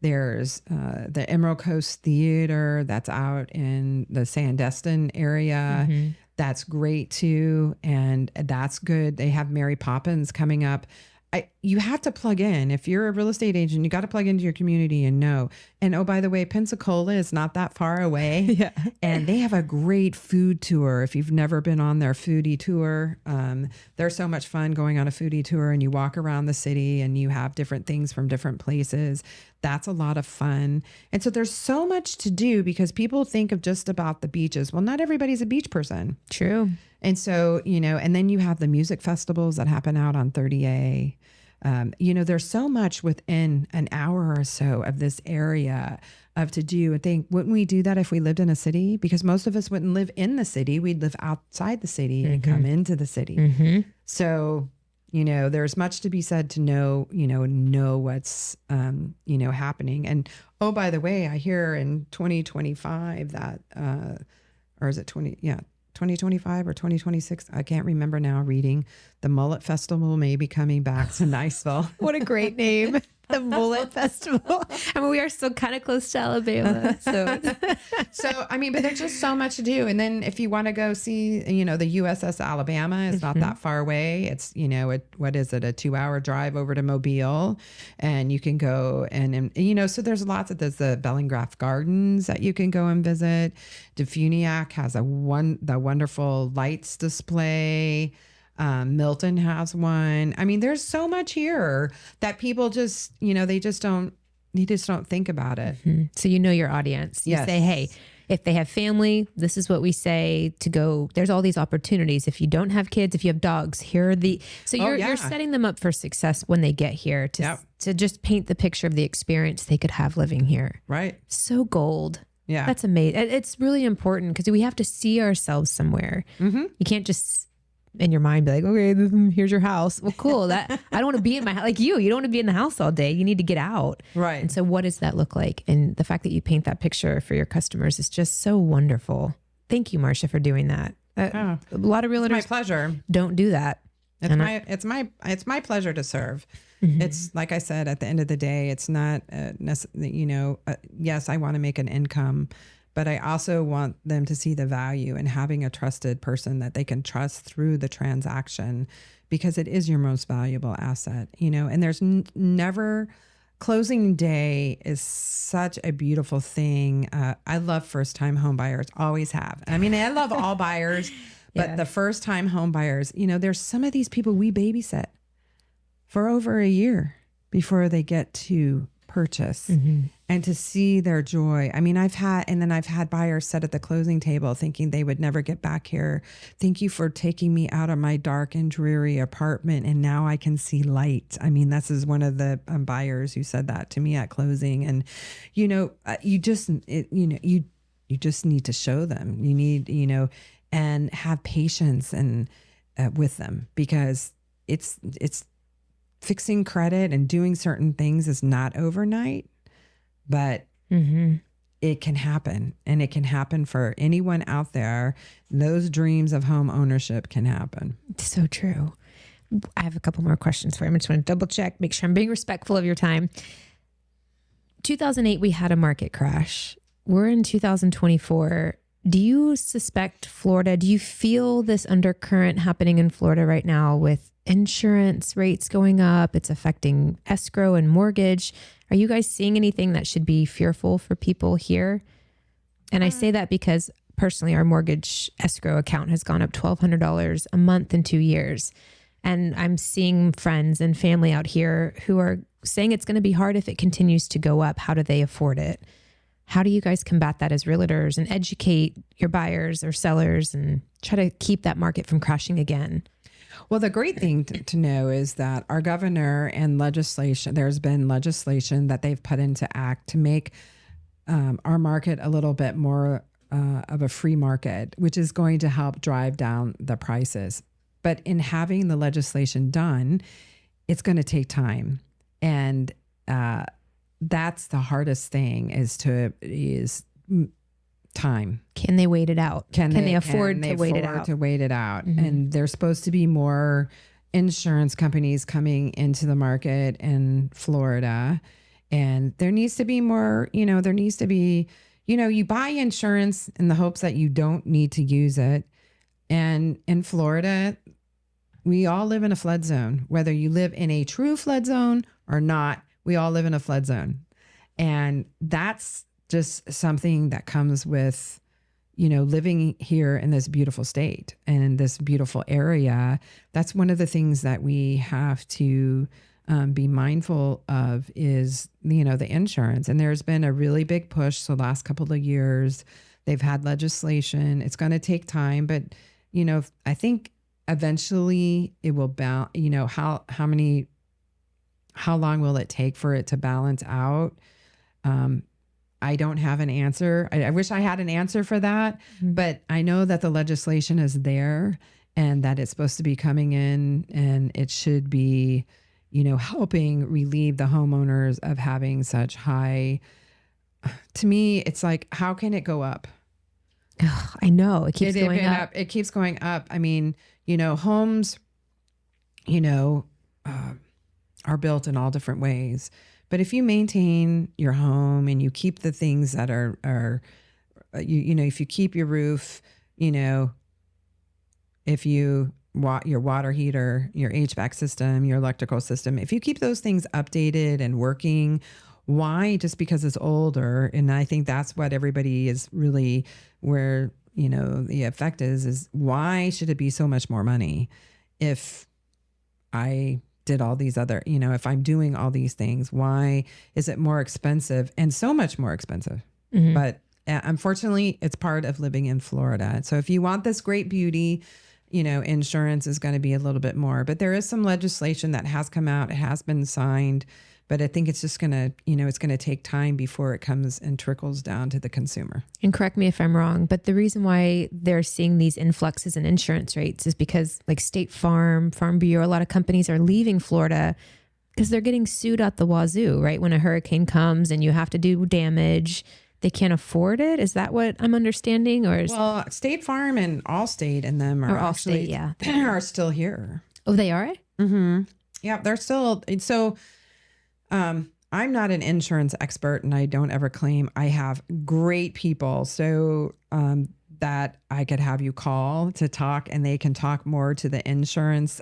There's the Emerald Coast Theater that's out in the Sandestin area. Mm-hmm. That's great too. And that's good. They have Mary Poppins coming up. You have to plug in. If you're a real estate agent, you got to plug into your community and know. And oh, by the way, Pensacola is not that far away. Yeah. And they have a great food tour. If you've never been on their foodie tour, they're so much fun going on a foodie tour, and you walk around the city and you have different things from different places. That's a lot of fun. And so there's so much to do, because people think of just about the beaches. Well, not everybody's a beach person. True. And so, and then you have the music festivals that happen out on 30A. There's so much within an hour or so of this area to do. I think, wouldn't we do that if we lived in a city? Because most of us wouldn't live in the city. We'd live outside the city and come into the city. Mm-hmm. So, there's much to be said to know what's, happening. And, oh, by the way, I hear in 2025 that, or is it 2025 or 2026? I can't remember now, reading the Mullet Festival may be coming back to Niceville. What a great name. The Mullet Festival. I mean, we are still kind of close to Alabama. So, but there's just so much to do. And then if you want to go see, the USS Alabama, it's not that far away. It's, what is it? A 2-hour drive over to Mobile, and you can go so there's there's the Bellingraph Gardens that you can go and visit. DeFuniak has the wonderful lights display. Milton has one. I mean, there's so much here that people just, they just don't think about it. Mm-hmm. So your audience. You say, hey, if they have family, this is what we say to go. There's all these opportunities. If you don't have kids, if you have dogs, here are you're setting them up for success when they get here to just paint the picture of the experience they could have living here. Right. So gold. Yeah. That's amazing. It's really important because we have to see ourselves somewhere. Mm-hmm. You can't just in your mind be like, okay, here's your house. Well, cool. That I don't want to be in my house like you. You don't want to be in the house all day. You need to get out. Right. And so what does that look like? And the fact that you paint that picture for your customers is just so wonderful. Thank you, Marsha, for doing that. A lot of realtors, my pleasure. Don't do that. It's my pleasure to serve. It's like I said, at the end of the day, it's not, yes, I want to make an income, but I also want them to see the value in having a trusted person that they can trust through the transaction, because it is your most valuable asset, and there's never, closing day is such a beautiful thing. I love first time home buyers, always have. I mean, I love all buyers, but the first time home buyers, there's some of these people we babysit for over a year before they get to purchase, and to see their joy. I mean, I've had buyers sit at the closing table thinking they would never get back here. Thank you for taking me out of my dark and dreary apartment, and now I can see light. I mean, this is one of the buyers who said that to me at closing. And, you just need to show them. You need, and have patience and with them, because it's fixing credit and doing certain things is not overnight, but it can happen, and it can happen for anyone out there. Those dreams of home ownership can happen. So true. I have a couple more questions for you. I just want to double check, make sure I'm being respectful of your time. 2008, we had a market crash. We're in 2024. Do you suspect Florida? Do you feel this undercurrent happening in Florida right now with insurance rates going up? It's affecting escrow and mortgage. Are you guys seeing anything that should be fearful for people here? And I say that because personally, our mortgage escrow account has gone up $1,200 a month in 2 years. And I'm seeing friends and family out here who are saying it's going to be hard if it continues to go up. How do they afford it? How do you guys combat that as realtors and educate your buyers or sellers and try to keep that market from crashing again? Well, the great thing to know is that our governor and legislation, there's been legislation that they've put into act to make our market a little bit more of a free market, which is going to help drive down the prices. But in having the legislation done, it's going to take time. And that's the hardest thing is time. Can they wait it out? Can they afford to wait it out? And there's supposed to be more insurance companies coming into the market in Florida. And there needs to be more, you buy insurance in the hopes that you don't need to use it. And in Florida, we all live in a flood zone, whether you live in a true flood zone or not, we all live in a flood zone. And that's just something that comes with, living here in this beautiful state and in this beautiful area. That's one of the things that we have to be mindful of is, the insurance. And there's been a really big push. So last couple of years, they've had legislation. It's going to take time, but, I think eventually it will balance, how long will it take for it to balance out? I don't have an answer. I wish I had an answer for that, but I know that the legislation is there and that it's supposed to be coming in, and it should be, helping relieve the homeowners of having such high. To me, it's like, how can it go up? Oh, I know it keeps going up. It keeps going up. I mean, homes, are built in all different ways. But if you maintain your home and you keep the things that are if you keep your roof, if you your water heater, your HVAC system, your electrical system, if you keep those things updated and working, why? Just because it's older. And I think that's what everybody is really where, the effect is why should it be so much more money if I did all these other, if I'm doing all these things, why is it more expensive and so much more expensive? But unfortunately, it's part of living in Florida. So if you want this great beauty, insurance is going to be a little bit more. But there is some legislation that has come out. It has been signed. But I think it's just going to, it's going to take time before it comes and trickles down to the consumer. And correct me if I'm wrong, but the reason why they're seeing these influxes in insurance rates is because like State Farm, Farm Bureau, a lot of companies are leaving Florida because they're getting sued out the wazoo, right? When a hurricane comes and you have to do damage, they can't afford it. Is that what I'm understanding? Well, State Farm and Allstate and them are actually, are still here. Oh, they are? Mm-hmm. Yeah, they're still. So I'm not an insurance expert and I don't ever claim. I have great people. So that I could have you call to talk and they can talk more to the insurance.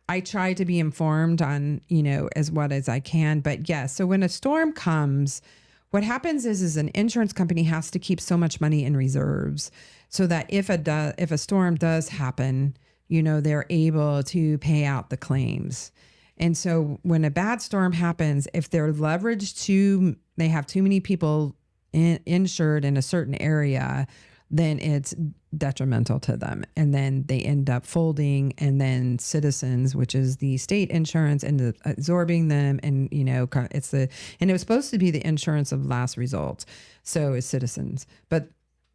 I try to be informed on, as I can. But yes, so when a storm comes, what happens is an insurance company has to keep so much money in reserves so that if a storm does happen, they're able to pay out the claims. And so when a bad storm happens, if they're leveraged they have too many people insured in a certain area, then it's detrimental to them. And then they end up folding, and then Citizens, which is the state insurance, ends up absorbing them. And, and it was supposed to be the insurance of last resort. So it's Citizens, but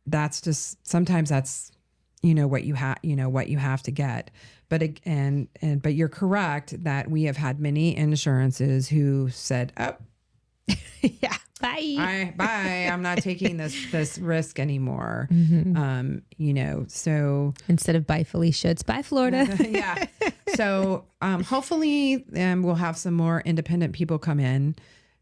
that's just, sometimes that's, what you have to get. But but you're correct that we have had many insurances who said, "Oh, yeah, bye. I'm not taking this risk anymore." So instead of "Bye Felicia," it's "Bye Florida." Yeah. So hopefully, we'll have some more independent people come in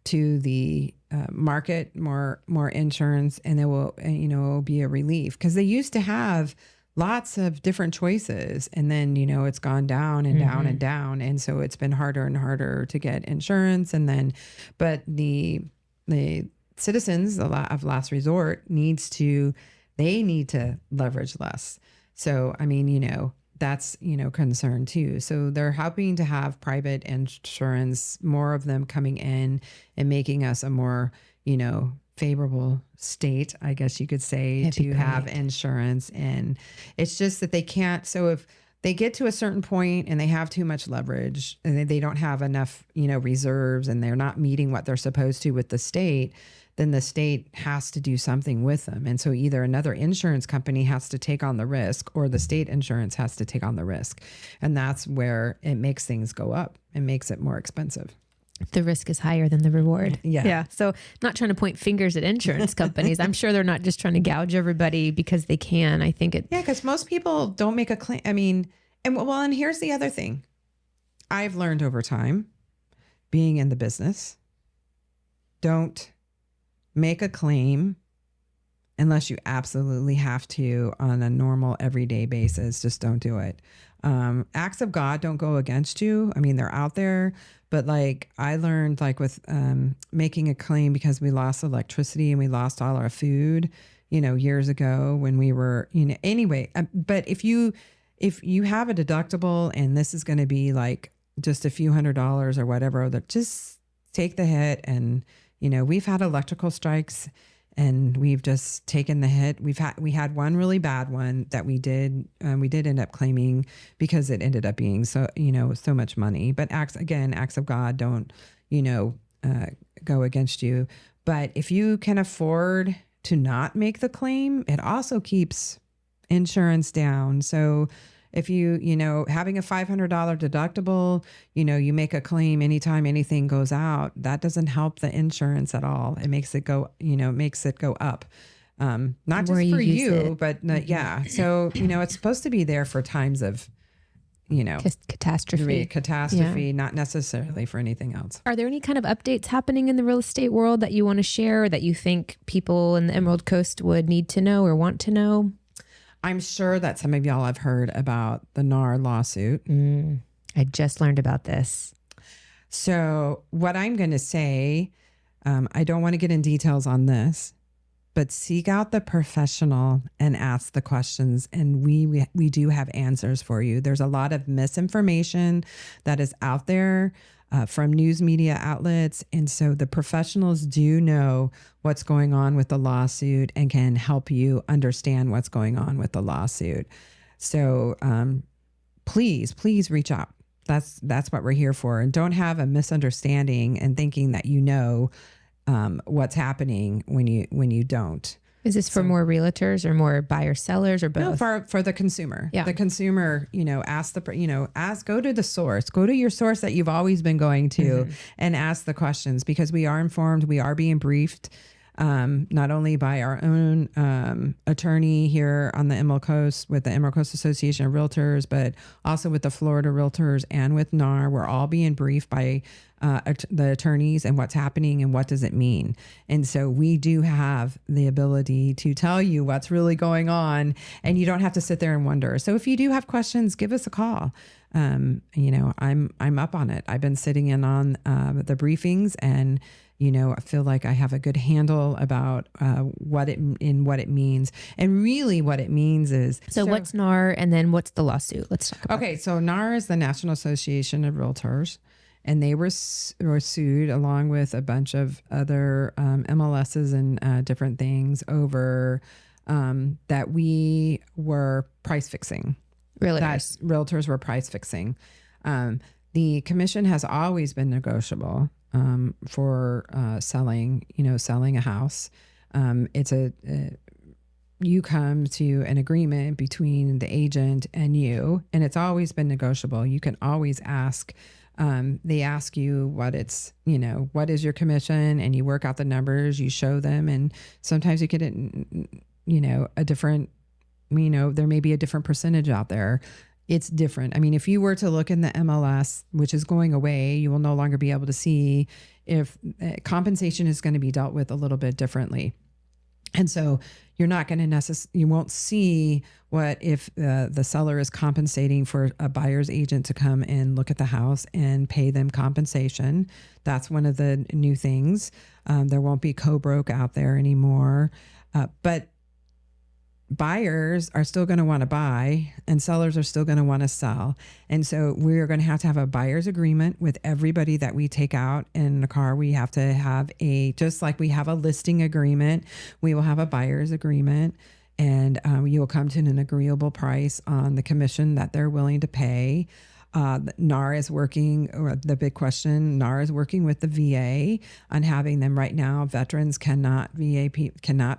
to the market, more insurance, and it will it will be a relief because they used to have lots of different choices. And then, it's gone down and down and down. And so it's been harder and harder to get insurance. And then, but the Citizens of last resort need to leverage less. So, that's, concern too. So they're helping to have private insurance, more of them coming in and making us a more, favorable state, I guess you could say, to have insurance. And it's just that they can't. So if they get to a certain point and they have too much leverage and they don't have enough, reserves, and they're not meeting what they're supposed to with the state, then the state has to do something with them. And so either another insurance company has to take on the risk or the state insurance has to take on the risk. And that's where it makes things go up and makes it more expensive. The risk is higher than the reward. Yeah. So not trying to point fingers at insurance companies. I'm sure they're not just trying to gouge everybody because they can. I think it. Yeah, because most people don't make a claim. And here's the other thing. I've learned over time, being in the business, don't make a claim unless you absolutely have to on a normal everyday basis. Just don't do it. Acts of God don't go against you. They're out there. But I learned with making a claim because we lost electricity and we lost all our food, years ago when we were, anyway. But if you have a deductible and this is going to be just a few $100s or whatever, that just take the hit. And, we've had electrical strikes and we've just taken the hit. We had one really bad one that we did end up claiming because it ended up being so much money. But acts of God don't, go against you. But if you can afford to not make the claim, it also keeps insurance down. So if having a $500 deductible, you make a claim anytime anything goes out, that doesn't help the insurance at all. It makes it go, up. Not just for you, but yeah. So, it's supposed to be there for times of, catastrophe, not necessarily for anything else. Are there any kind of updates happening in the real estate world that you want to share or that you think people in the Emerald Coast would need to know or want to know? I'm sure that some of y'all have heard about the NAR lawsuit. I just learned about this. So what I'm going to say, I don't want to get in details on this, but seek out the professional and ask the questions. And we do have answers for you. There's a lot of misinformation that is out there from news media outlets. And so the professionals do know what's going on with the lawsuit and can help you understand what's going on with the lawsuit. So please reach out. That's what we're here for. And don't have a misunderstanding and thinking that what's happening when you don't. Is this for more realtors or more buyer sellers or both? No, for the consumer. Yeah. The consumer, go to the source, go to your source that you've always been going to and ask the questions, because we are informed, we are being briefed, not only by our own attorney here on the Emerald Coast with the Emerald Coast Association of Realtors, but also with the Florida Realtors and with NAR. We're all being briefed by the attorneys and what's happening and what does it mean. And so we do have the ability to tell you what's really going on, and you don't have to sit there and wonder. So if you do have questions, give us a call. I'm up on it. I've been sitting in on the briefings, and I feel like I have a good handle about what it means. And really what it means is... So what's NAR, and then what's the lawsuit? Let's talk about Okay, so NAR is the National Association of Realtors, and they were sued along with a bunch of other MLSs and different things over that we were price fixing. Realtors were price fixing. The commission has always been negotiable for selling a house. You come to an agreement between the agent and you, and it's always been negotiable. You can always ask. They ask you what is your commission, and you work out the numbers, you show them, and sometimes you get a different, there may be a different percentage out there. It's different. I mean, if you were to look in the MLS, which is going away, you will no longer be able to see if compensation is going to be dealt with a little bit differently. And so you're not going to you won't see what if the seller is compensating for a buyer's agent to come and look at the house and pay them compensation. That's one of the new things. There won't be co-broke out there anymore. But buyers are still going to want to buy, and sellers are still going to want to sell. And so we're going to have a buyer's agreement with everybody that we take out in the car. We have to have just like we have a listing agreement, we will have a buyer's agreement, and you will come to an agreeable price on the commission that they're willing to pay. NAR is working, or the big question, NAR is working with the VA on having them right now. Veterans cannot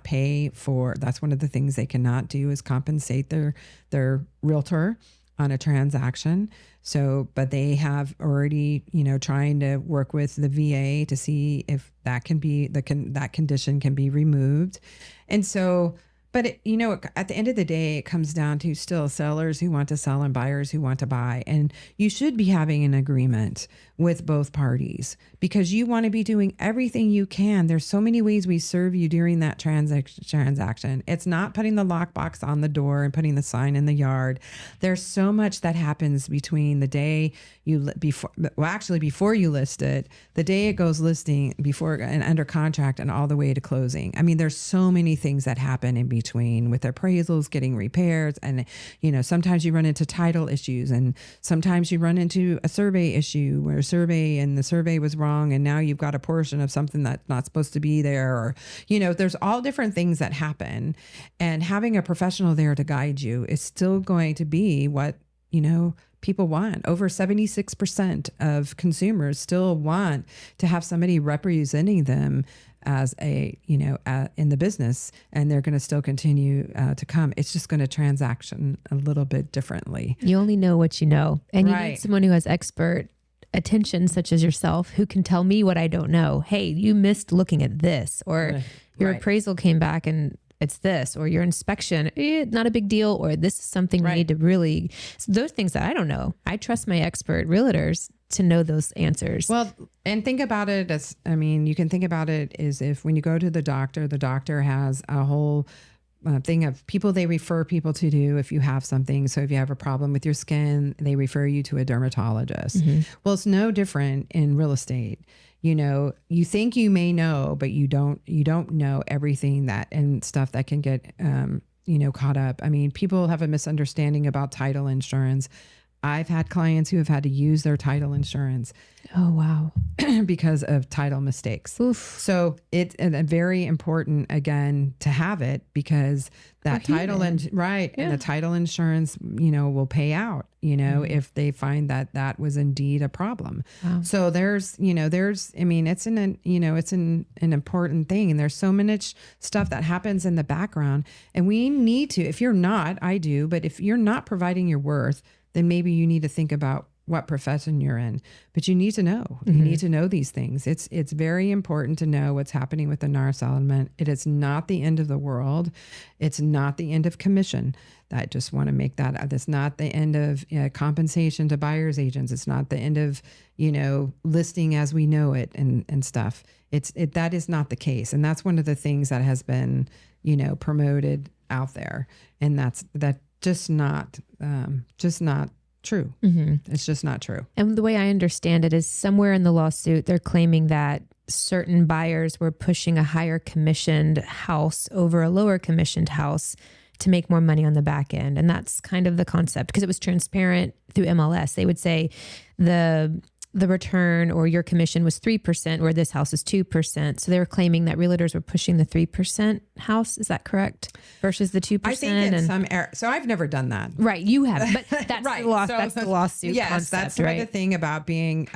pay for, that's one of the things they cannot do is compensate their realtor on a transaction. So, but they have already, trying to work with the VA to see if that can be, that condition can be removed. And so, but at the end of the day, it comes down to still sellers who want to sell and buyers who want to buy. And you should be having an agreement with both parties, because you want to be doing everything you can. There's so many ways we serve you during that transaction. It's not putting the lockbox on the door and putting the sign in the yard. There's so much that happens between the day before you list it, the day it goes listing, before and under contract, and all the way to closing. I mean, there's so many things that happen in between with appraisals, getting repairs, and sometimes you run into title issues, and sometimes you run into a survey issue where the survey was wrong, and now you've got a portion of something that's not supposed to be there, or there's all different things that happen, and having a professional there to guide you is still going to be what people want. Over 76% of consumers still want to have somebody representing them as in the business, and they're going to still continue to come. It's just going to transaction a little bit differently. You only know what you know, and Right. you need someone who has expert attention, such as yourself, who can tell me what I don't know. Hey, you missed looking at this, or your Right. appraisal came back and it's this, or your inspection, not a big deal, or this is something we Right. need to really, so those things that I don't know. I trust my expert realtors to know those answers. Well, and think about it as, you can think about it as if when you go to the doctor has a whole thing of people they refer people to do if you have something. So if you have a problem with your skin, they refer you to a dermatologist. Mm-hmm. Well, it's no different in real estate. You think you may know, but you don't know everything that and stuff that can get, caught up. I mean, people have a misunderstanding about title insurance. I've had clients who have had to use their title insurance Oh, wow. because of title mistakes. Oof. So it's a very important, again, to have it, because that title and and the title insurance, will pay out, if they find that that was indeed a problem. Wow. So it's an important thing. And there's so much stuff that happens in the background, and we need to, if you're not, I do, but if you're not providing your worth, then maybe you need to think about what profession you're in, but you need to know. You need to know these things. It's very important to know what's happening with the NAR settlement. It is not the end of the world. It's not the end of commission. I just want to make that. It's not the end of compensation to buyer's agents. It's not the end of listing as we know it and stuff. That is not the case, and that's one of the things that has been promoted out there, and that's just not true. It's just not true. And the way I understand it is, somewhere in the lawsuit, they're claiming that certain buyers were pushing a higher commissioned house over a lower commissioned house to make more money on the back end. And that's kind of the concept, because it was transparent through MLS. They would say the return or your commission was 3%, where this house is 2%. So they were claiming that realtors were pushing the 3% house. Is that correct? Versus the 2%? I think in some so I've never done that. Right. You have, but that's right. That's the lawsuit yes, concept, that's right? the thing about being,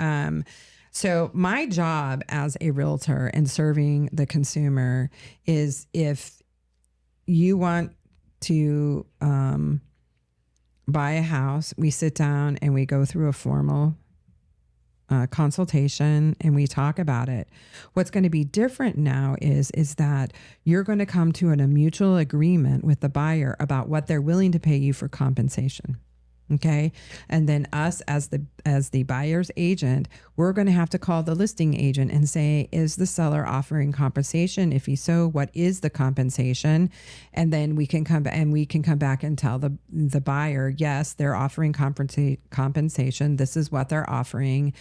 so my job as a realtor and serving the consumer is, if you want to buy a house, we sit down and we go through a formal consultation and we talk about it. What's going to be different now is that you're going to come to a mutual agreement with the buyer about what they're willing to pay you for compensation. Okay. And then us as the buyer's agent, we're going to have to call the listing agent and say, is the seller offering compensation? If so, what is the compensation? And then we can come back and tell the buyer, yes, they're offering compensation. This is what they're offering.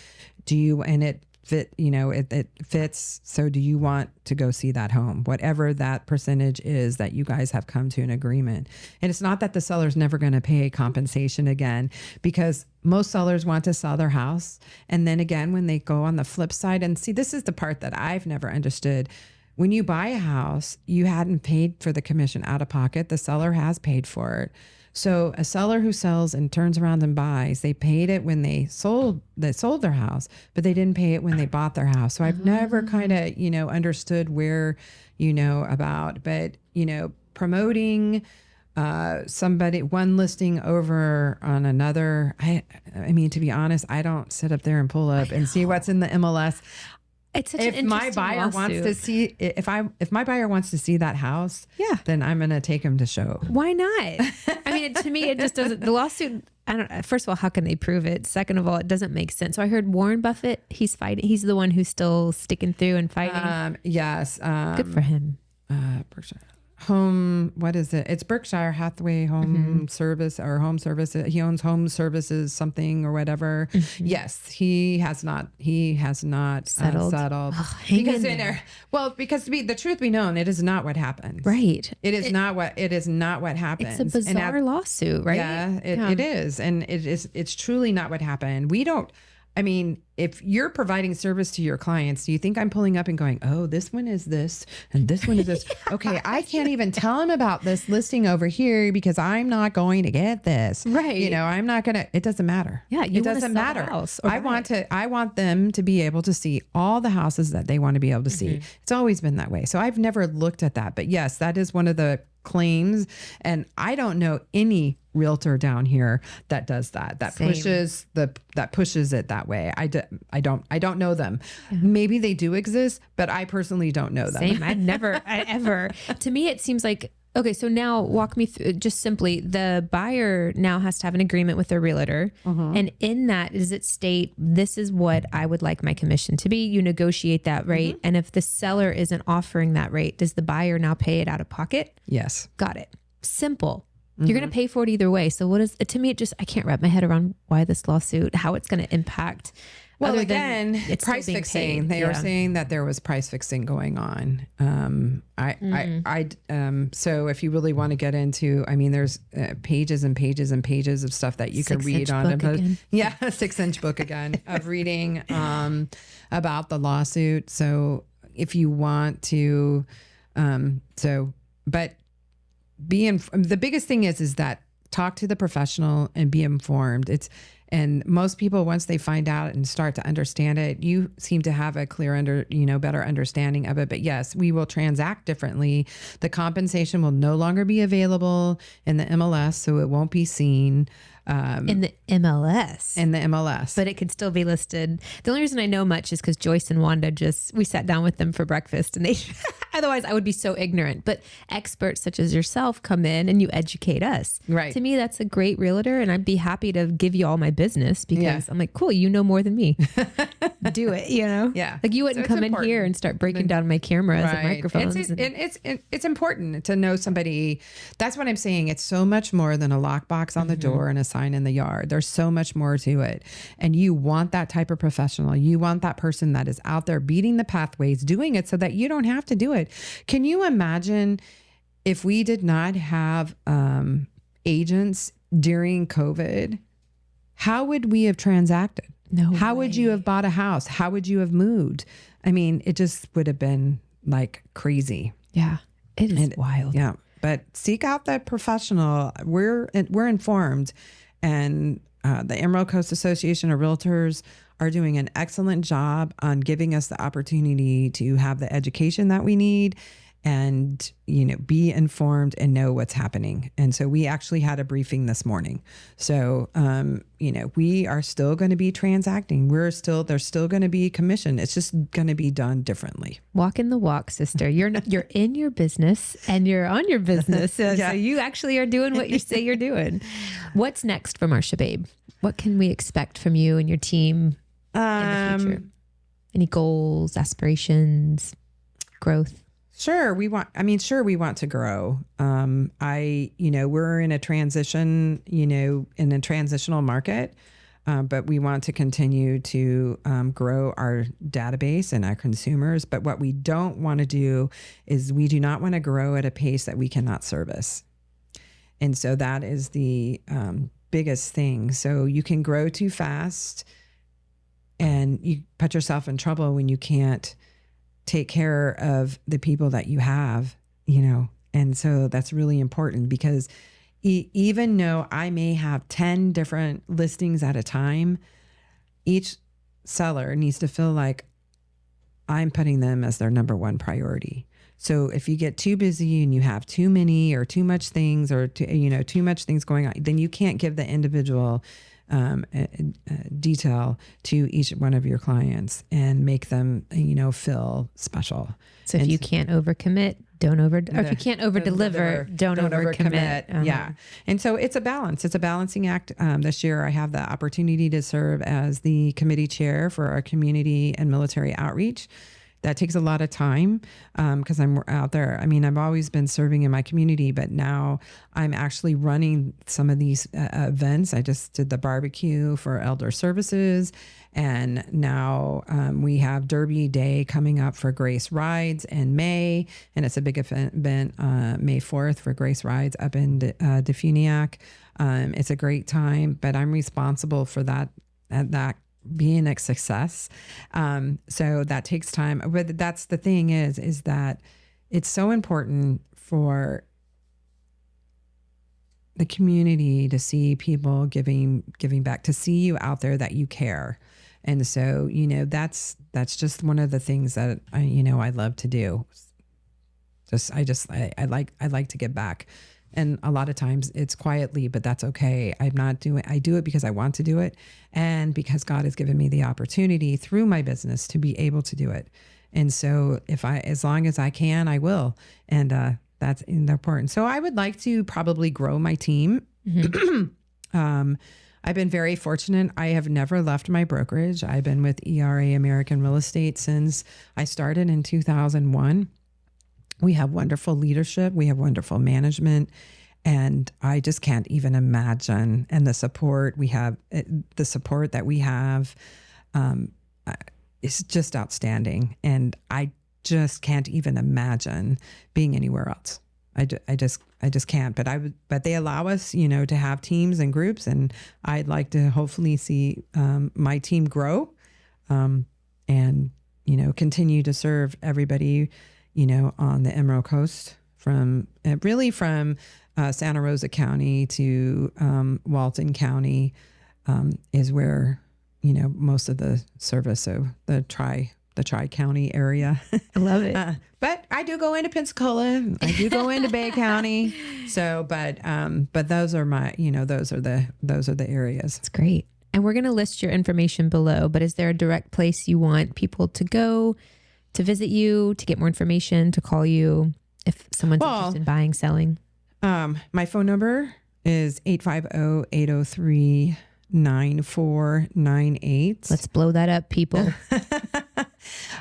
And it fit, it fits. So do you want to go see that home? Whatever that percentage is that you guys have come to an agreement. And it's not that the seller's never going to pay compensation again, because most sellers want to sell their house. And then again, when they go on the flip side, and see, this is the part that I've never understood. When you buy a house, you hadn't paid for the commission out of pocket. The seller has paid for it. So a seller who sells and turns around and buys, they paid it when they sold their house, but they didn't pay it when they bought their house. So I've never kind of, understood where, about, but, promoting one listing over on another. I mean, to be honest, I don't sit up there and pull up and see what's in the MLS. It's such If my buyer wants to see, if my buyer wants to see that house, then I'm going to take him to show. Why not? I mean, to me, it just doesn't. The lawsuit. I don't. First of all, how can they prove it? Second of all, it doesn't make sense. So I heard Warren Buffett. He's fighting. He's the one who's still sticking through and fighting. Yes. Good for him. Berkshire. What is it? It's Berkshire Hathaway Home Service or Home Service. He owns Home Services something or whatever. Yes, he has not settled. Because the truth be known, it is not what happened. Right. It is not what happened. It's a bizarre lawsuit, right? Yeah, it is. And it's truly not what happened. I mean, if you're providing service to your clients, do you think I'm pulling up and going, oh, this one is this and this one is this? Okay, I can't even tell them about this listing over here because I'm not going to get this. Right. I'm not going to, it doesn't matter. Yeah, it doesn't matter. I want them to be able to see all the houses that they want to be able to see. It's always been that way. So I've never looked at that. But yes, that is one of the claims. And I don't know any realtor down here that does that pushes it that way. I don't know them. Maybe they do exist, but I personally don't know them. Same. I've never ever. To me, it seems like, okay, so now walk me through just simply, the buyer now has to have an agreement with their realtor. And in that, does it state, this is what I would like my commission to be? You negotiate that rate. And if the seller isn't offering that rate, does the buyer now pay it out of pocket? Yes. Got it. Simple. You're going to pay for it either way. So what is, to me, I can't wrap my head around why this lawsuit, how it's going to impact Well, Other than again, it's still price being fixing. paid. They are Yeah. saying that there was price fixing going on. So if you really want to get into, I mean, there's pages and pages and pages of stuff that you can read 6-inch on. book again. Yeah, a 6-inch book again of reading about the lawsuit. So if you want to, but the biggest thing is that talk to the professional and be informed. And most people, once they find out and start to understand it, you seem to have a clear better understanding of it. But yes, we will transact differently. The compensation will no longer be available in the MLS, so it won't be seen. In the MLS. In the MLS. But it could still be listed. The only reason I know much is because Joyce and Wanda we sat down with them for breakfast and they, otherwise I would be so ignorant. But experts such as yourself come in and you educate us. Right. To me, that's a great realtor. And I'd be happy to give you all my business because I'm like, cool, you know more than me. Do it, Yeah. Like you wouldn't come in here and start breaking down my cameras and microphones. It's important to know somebody. That's what I'm saying. It's so much more than a lockbox on the door and a sign in the yard. There's so much more to it. And you want that type of professional. You want that person that is out there beating the pathways, doing it so that you don't have to do it. Can you imagine if we did not have agents during COVID? How would we have transacted? No How way. would you have bought a house? How would you have moved? I mean, it just would have been like crazy. Yeah. It is wild. Yeah. But seek out that professional. We're informed. And the Emerald Coast Association of Realtors are doing an excellent job on giving us the opportunity to have the education that we need and, be informed and know what's happening. And so we actually had a briefing this morning. So, we are still going to be transacting. There's still going to be commission. It's just going to be done differently. Walking the walk, sister. You're in your business and you're on your business. So you actually are doing what you say you're doing. What's next for Marsha Babe? What can we expect from you and your team in the future? Any goals, aspirations, growth? Sure, we want to grow. We're in a transition, in a transitional market, but we want to continue to grow our database and our consumers. But what we don't want to do is we do not want to grow at a pace that we cannot service. And so that is the biggest thing. So you can grow too fast and you put yourself in trouble when you can't take care of the people that you have, and so that's really important because even though I may have 10 different listings at a time, each seller needs to feel like I'm putting them as their number one priority. So if you get too busy and you have too many or too much things or too much things going on, then you can't give the individual detail to each one of your clients and make them, feel special. So if you can't overcommit, or if you can't over-deliver, don't overcommit. Yeah. And so it's a balance. It's a balancing act. This year I have the opportunity to serve as the committee chair for our community and military outreach. That takes a lot of time because I'm out there. I mean, I've always been serving in my community, but now I'm actually running some of these events. I just did the barbecue for Elder Services. And now we have Derby Day coming up for Grace Rides in May. And it's a big event May 4th for Grace Rides up in Defuniak. It's a great time, but I'm responsible for that being a success. So that takes time. But that's the thing is that it's so important for the community to see people giving back, to see you out there that you care. And so, that's just one of the things that I love to do. I like to give back. And a lot of times it's quietly, but that's okay. I do it because I want to do it. And because God has given me the opportunity through my business to be able to do it. And so as long as I can, I will. And that's important. So I would like to probably grow my team. Mm-hmm. I've been very fortunate. I have never left my brokerage. I've been with ERA American Real Estate since I started in 2001. We have wonderful leadership. We have wonderful management. And I just can't even imagine. And the support we have, the support that we have is just outstanding. And I just can't even imagine being anywhere else. I just can't, but they allow us, to have teams and groups, and I'd like to hopefully see my team grow, and, continue to serve everybody, on the Emerald Coast from Santa Rosa County to Walton County is where, most of the service. So the Tri-County area. I love it. But I do go into Pensacola. I do go into Bay County. So, but those are my, those are the areas. It's great. And we're going to list your information below, but is there a direct place you want people to go to visit you, to get more information, to call you if someone's interested in buying, selling? My phone number is 850-803-9498. Let's blow that up, people.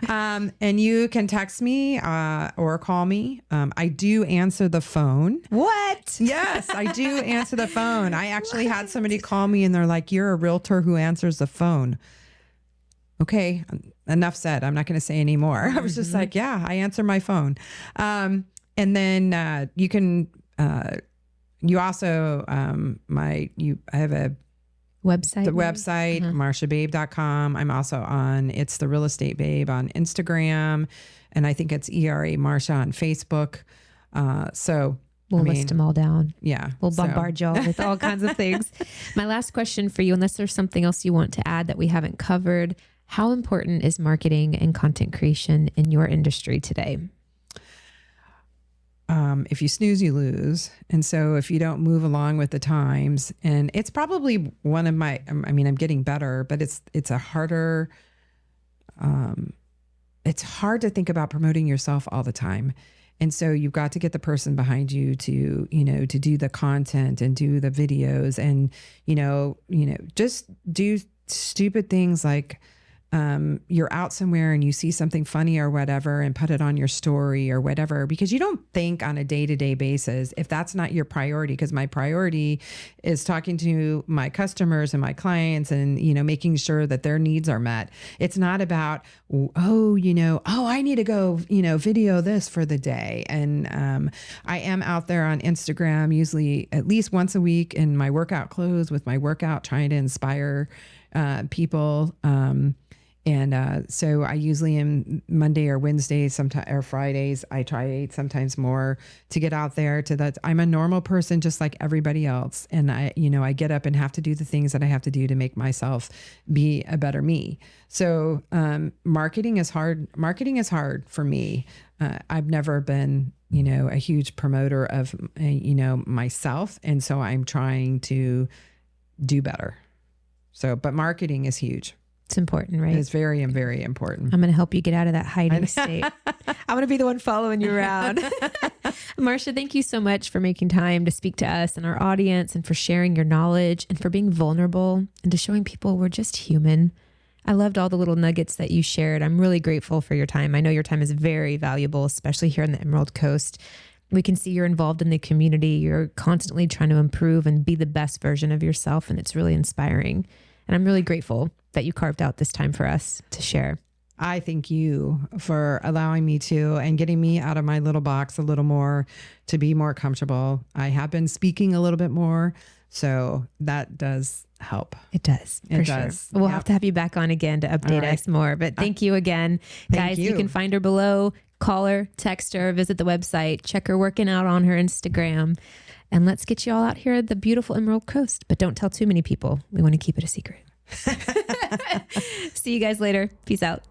And you can text me or call me. I do answer the phone. What? Yes, I do answer the phone. I actually had somebody call me and they're like, "You're a realtor who answers the phone." Okay, enough said. I'm not going to say any more. I was just like, yeah, I answer my phone. And then you can, you also, I have a website, marshababe.com. I'm also on It's the Real Estate Babe on Instagram. And I think it's ERA Marsha on Facebook. We'll list them all down. Yeah. We'll bombard y'all with all kinds of things. My last question for you, unless there's something else you want to add that we haven't covered, how important is marketing and content creation in your industry today? If you snooze, you lose. And so if you don't move along with the times, and it's probably one of my, I'm getting better, but it's hard to think about promoting yourself all the time. And so you've got to get the person behind you to, to do the content and do the videos and, just do stupid things like, you're out somewhere and you see something funny or whatever and put it on your story or whatever, because you don't think on a day-to-day basis if that's not your priority. Because my priority is talking to my customers and my clients and, making sure that their needs are met. It's not about, I need to go, video this for the day. And I am out there on Instagram usually at least once a week in my workout clothes with my workout, trying to inspire people. So I usually am Monday or Wednesday, sometimes or Fridays. I try sometimes more to get out there to that. I'm a normal person, just like everybody else. And I get up and have to do the things that I have to do to make myself be a better me. So, marketing is hard. Marketing is hard for me. I've never been, a huge promoter of, myself. And so I'm trying to do better. So, but marketing is huge. It's important, right? It's very, very important. I'm going to help you get out of that hiding state. I'm going to be the one following you around. Marsha, thank you so much for making time to speak to us and our audience, and for sharing your knowledge and for being vulnerable and to showing people we're just human. I loved all the little nuggets that you shared. I'm really grateful for your time. I know your time is very valuable, especially here on the Emerald Coast. We can see you're involved in the community. You're constantly trying to improve and be the best version of yourself. And it's really inspiring. And I'm really grateful that you carved out this time for us to share. I thank you for allowing me to and getting me out of my little box a little more to be more comfortable. I have been speaking a little bit more, so that does help. It does. It does. We'll have to have you back on again to update us more. But thank you again. Guys, you can find her below. Call her, text her, visit the website, check her working out on her Instagram. And let's get you all out here at the beautiful Emerald Coast. But don't tell too many people. We want to keep it a secret. See you guys later. Peace out.